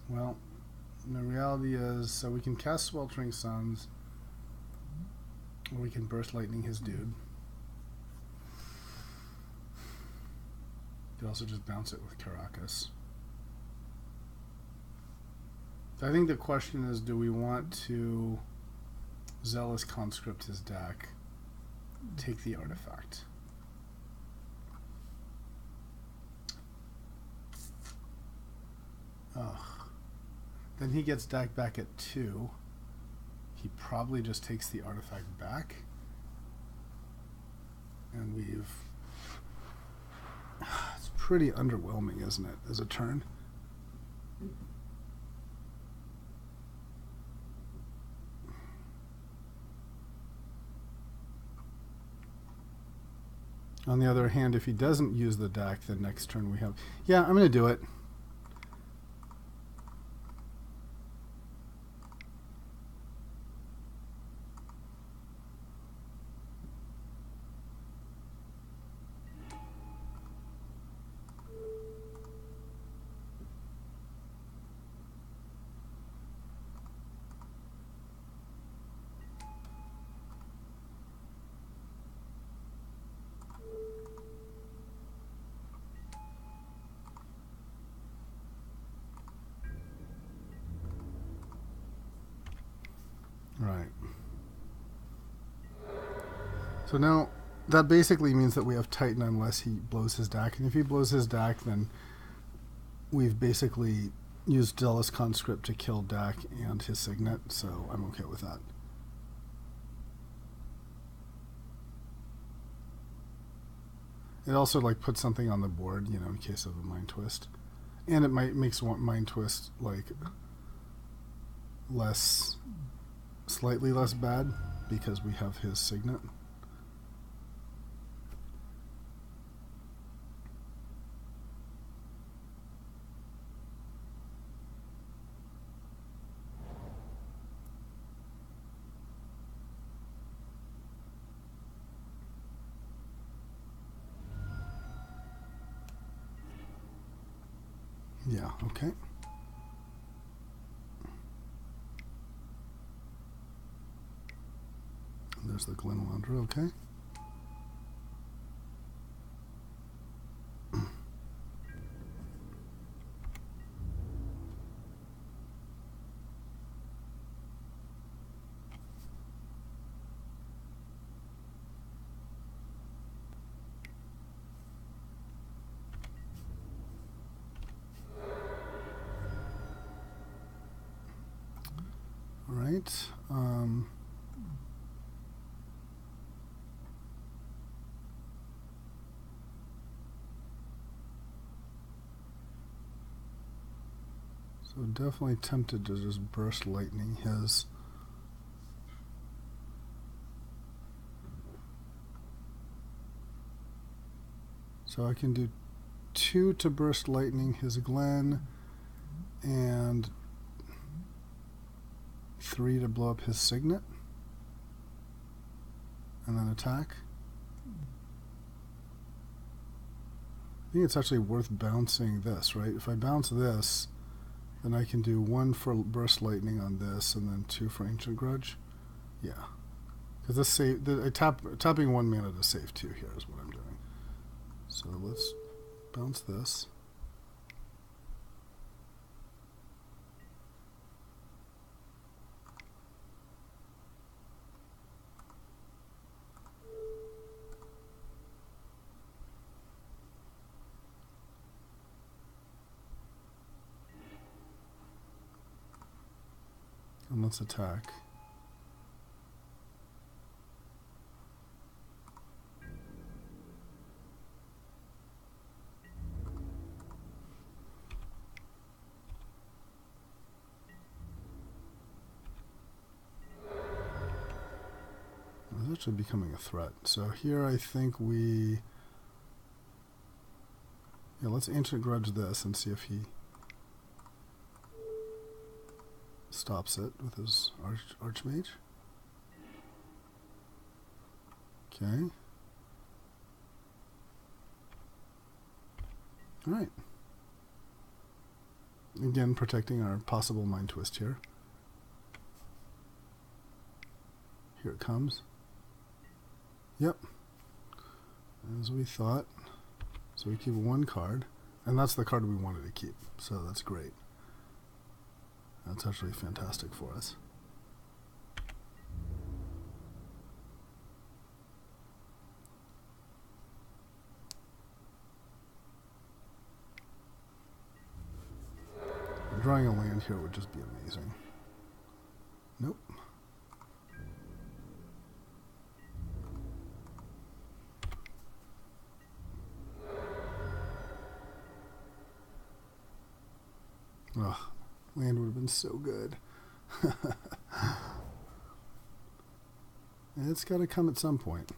Well, the reality is, so we can cast Sweltering Suns, or we can Burst Lightning his dude. Could also just bounce it with Caracas. I think the question is, do we want to Zealous Conscript his deck, take the artifact? Ugh. Then he gets deck back at 2. He probably just takes the artifact back. And we've... It's pretty underwhelming, isn't it, as a turn? On the other hand, if he doesn't use the deck, then next turn we have... Yeah, I'm going to do it. Right. So now that basically means that we have Titan unless he blows his deck. And if he blows his deck, then we've basically used Zealous Conscript to kill deck and his Signet. So I'm okay with that. It also like puts something on the board, you know, in case of a Mind Twist. And it might makes Mind Twist like slightly less bad because we have his Signet. Yeah, okay. There's the Glenwandra, okay. right. So definitely tempted to just burst lightning his. So I can do 2 to burst lightning his Glen, and 3 to blow up his Signet, and then attack. I think it's actually worth bouncing this, right? If I bounce this, then I can do 1 for burst lightning on this, and then 2 for Ancient Grudge. Yeah, because this save, tapping 1 mana to save 2 here is what I'm doing. So let's bounce this. And let's attack. It's actually becoming a threat. So here I think we... Yeah, let's Ancient Grudge this and see if he stops it with his Archmage. Okay. Alright. Again, protecting our possible Mind Twist here. Here it comes. Yep. As we thought. So we keep 1 card. And that's the card we wanted to keep. So that's great. That's actually fantastic for us. Drawing a land here would just be amazing. Nope. Ugh, land would have been so good. It's got to come at some point.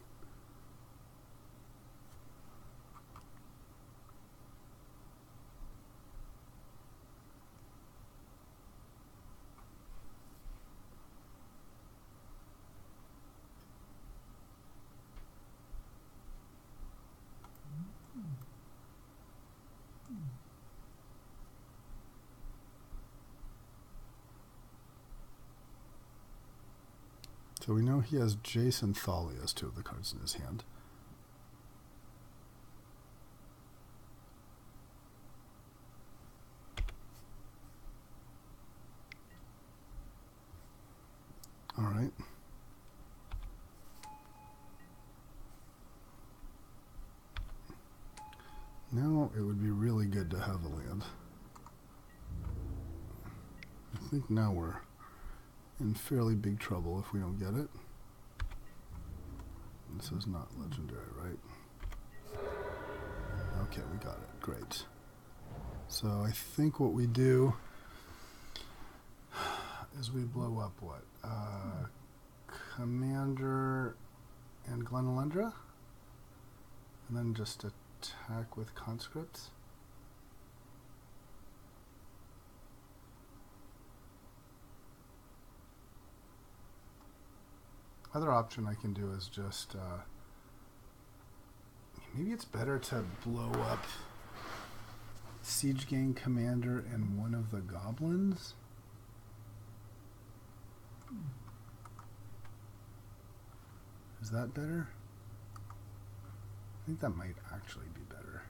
So we know he has Jace and Thalia as 2 of the cards in his hand. All right. Now it would be really good to have a land. I think now we're in fairly big trouble if we don't get it. This is not legendary, right? Okay, we got it. Great. So I think what we do is we blow up what? Commander and Glenalendra? And then just attack with conscripts? Other option I can do is just maybe it's better to blow up Siege Gang Commander and 1 of the goblins. Is that better? I think that might actually be better.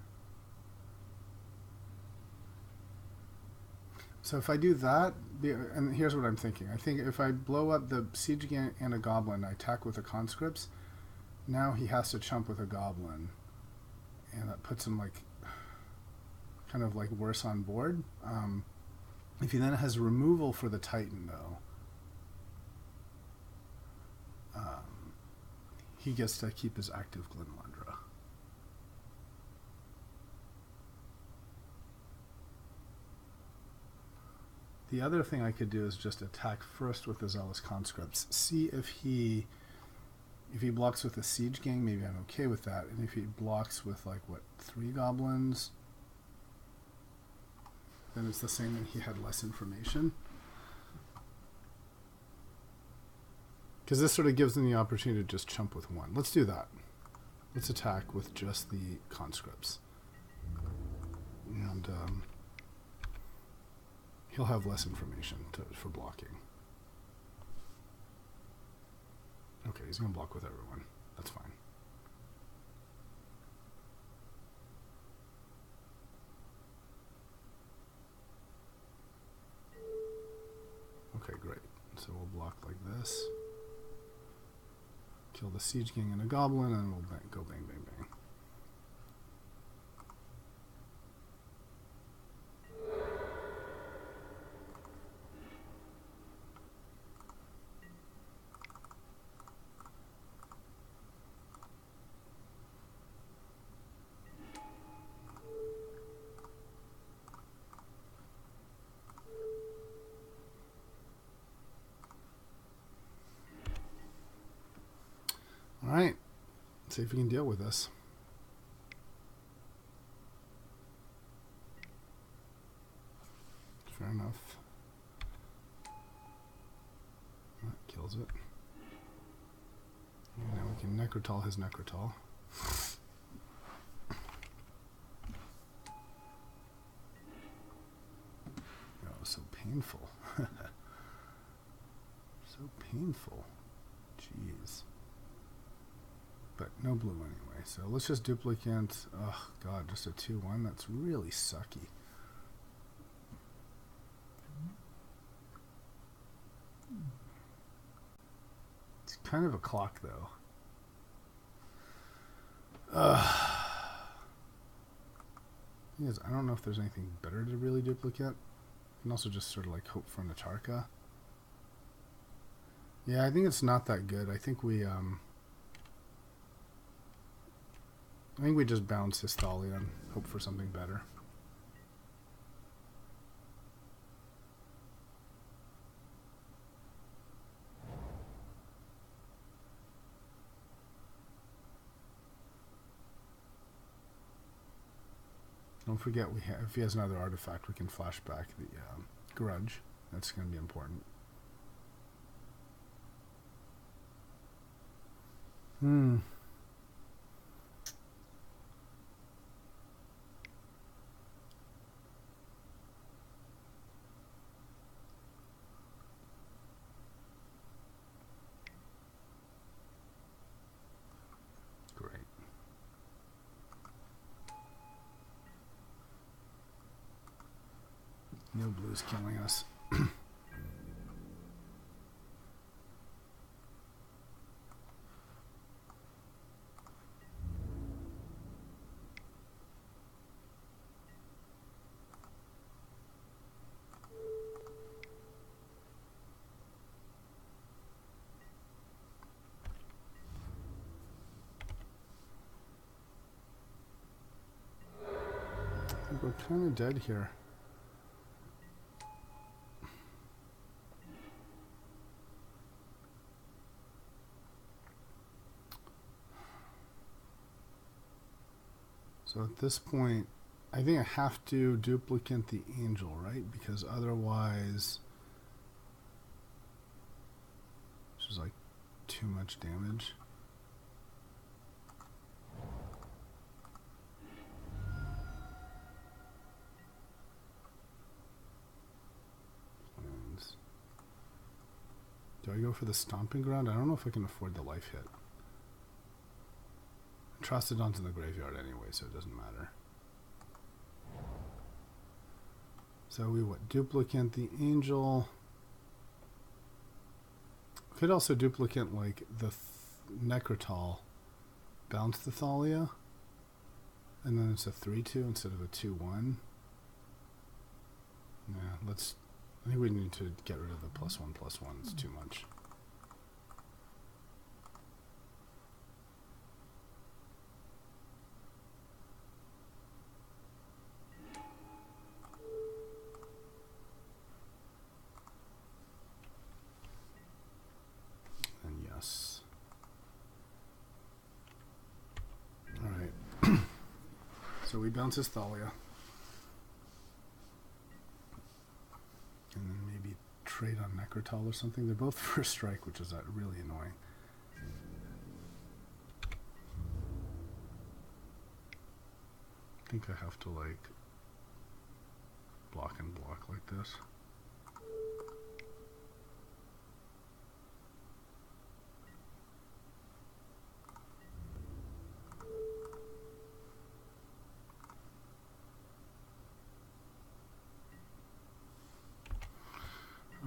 So if I do that, and here's what I'm thinking. I think if I blow up the Siege Gang and a Goblin, I attack with the conscripts, now he has to chump with a Goblin. And that puts him like, kind of like worse on board. If he then has removal for the Titan though, he gets to keep his active Glenlundra. The other thing I could do is just attack first with the Zealous Conscripts. See if he blocks with a Siege Gang, maybe I'm okay with that. And if he blocks with, like, what, 3 goblins, then it's the same and he had less information. Because this sort of gives them the opportunity to just chump with 1. Let's do that. Let's attack with just the conscripts. And he'll have less information for blocking. Okay, he's going to block with everyone. That's fine. Okay, great. So we'll block like this. Kill the Siege King and a Goblin, and we'll go bang, bang, bang. All right, let's see if we can deal with this. Fair enough. That kills it. And now we can Necrotal his Necrotal. Oh, so painful. So painful. Jeez. But no blue anyway, so let's just duplicate. Oh god, just a 2-1. That's really sucky. It's kind of a clock though. Yes, I don't know if there's anything better to really duplicate. You can also just sort of like hope for an Atarka. Yeah, I think it's not that good. I think we just bounce his Thalia and hope for something better. Don't forget, if he has another artifact, we can flash back the Grudge. That's going to be important. No blue's killing us. I think we're kind of dead here. So at this point, I think I have to duplicate the angel, right? Because otherwise, this is like too much damage. Plans. Do I go for the stomping ground? I don't know if I can afford the life hit. Trostodon's in the graveyard anyway, so it doesn't matter. So we duplicate the angel. Could also duplicate like the Necrotal, bounce the Thalia, and then it's a 3-2 instead of a 2-1. Yeah, I think we need to get rid of the +1/+1. It's too much. So we bounce his Thalia. And then maybe trade on Necrotal or something. They're both first strike, which is really annoying. I think I have to like block and block like this.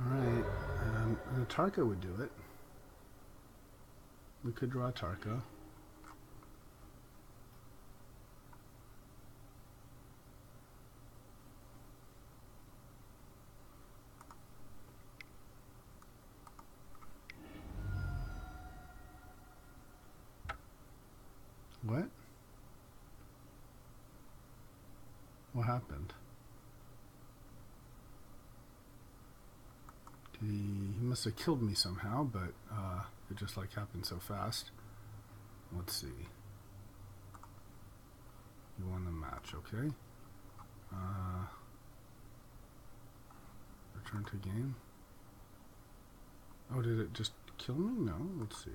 Alright, and a Tarka would do it. We could draw a Tarka. What? What happened? He must have killed me somehow, but it just like happened so fast. Let's see. You won the match, okay? Return to game. Oh, did it just kill me? No, let's see.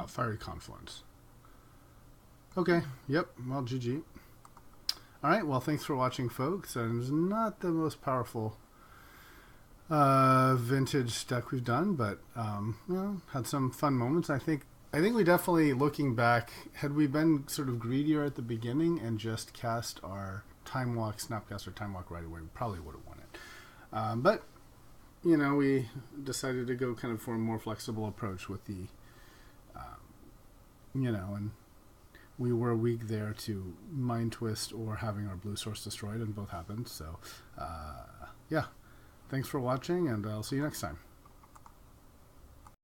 Fiery Confluence. Okay, yep, well, GG. Alright, well, thanks for watching, folks. And it was not the most powerful vintage deck we've done, but, you know, had some fun moments. I think we definitely, looking back, had we been sort of greedier at the beginning and just cast our Time Walk, Snapcast, or Time Walk right away, we probably would have won it. But, you know, we decided to go kind of for a more flexible approach with the, you know, and we were weak there to Mind Twist or having our blue source destroyed, and both happened. So, yeah. Thanks for watching, and I'll see you next time.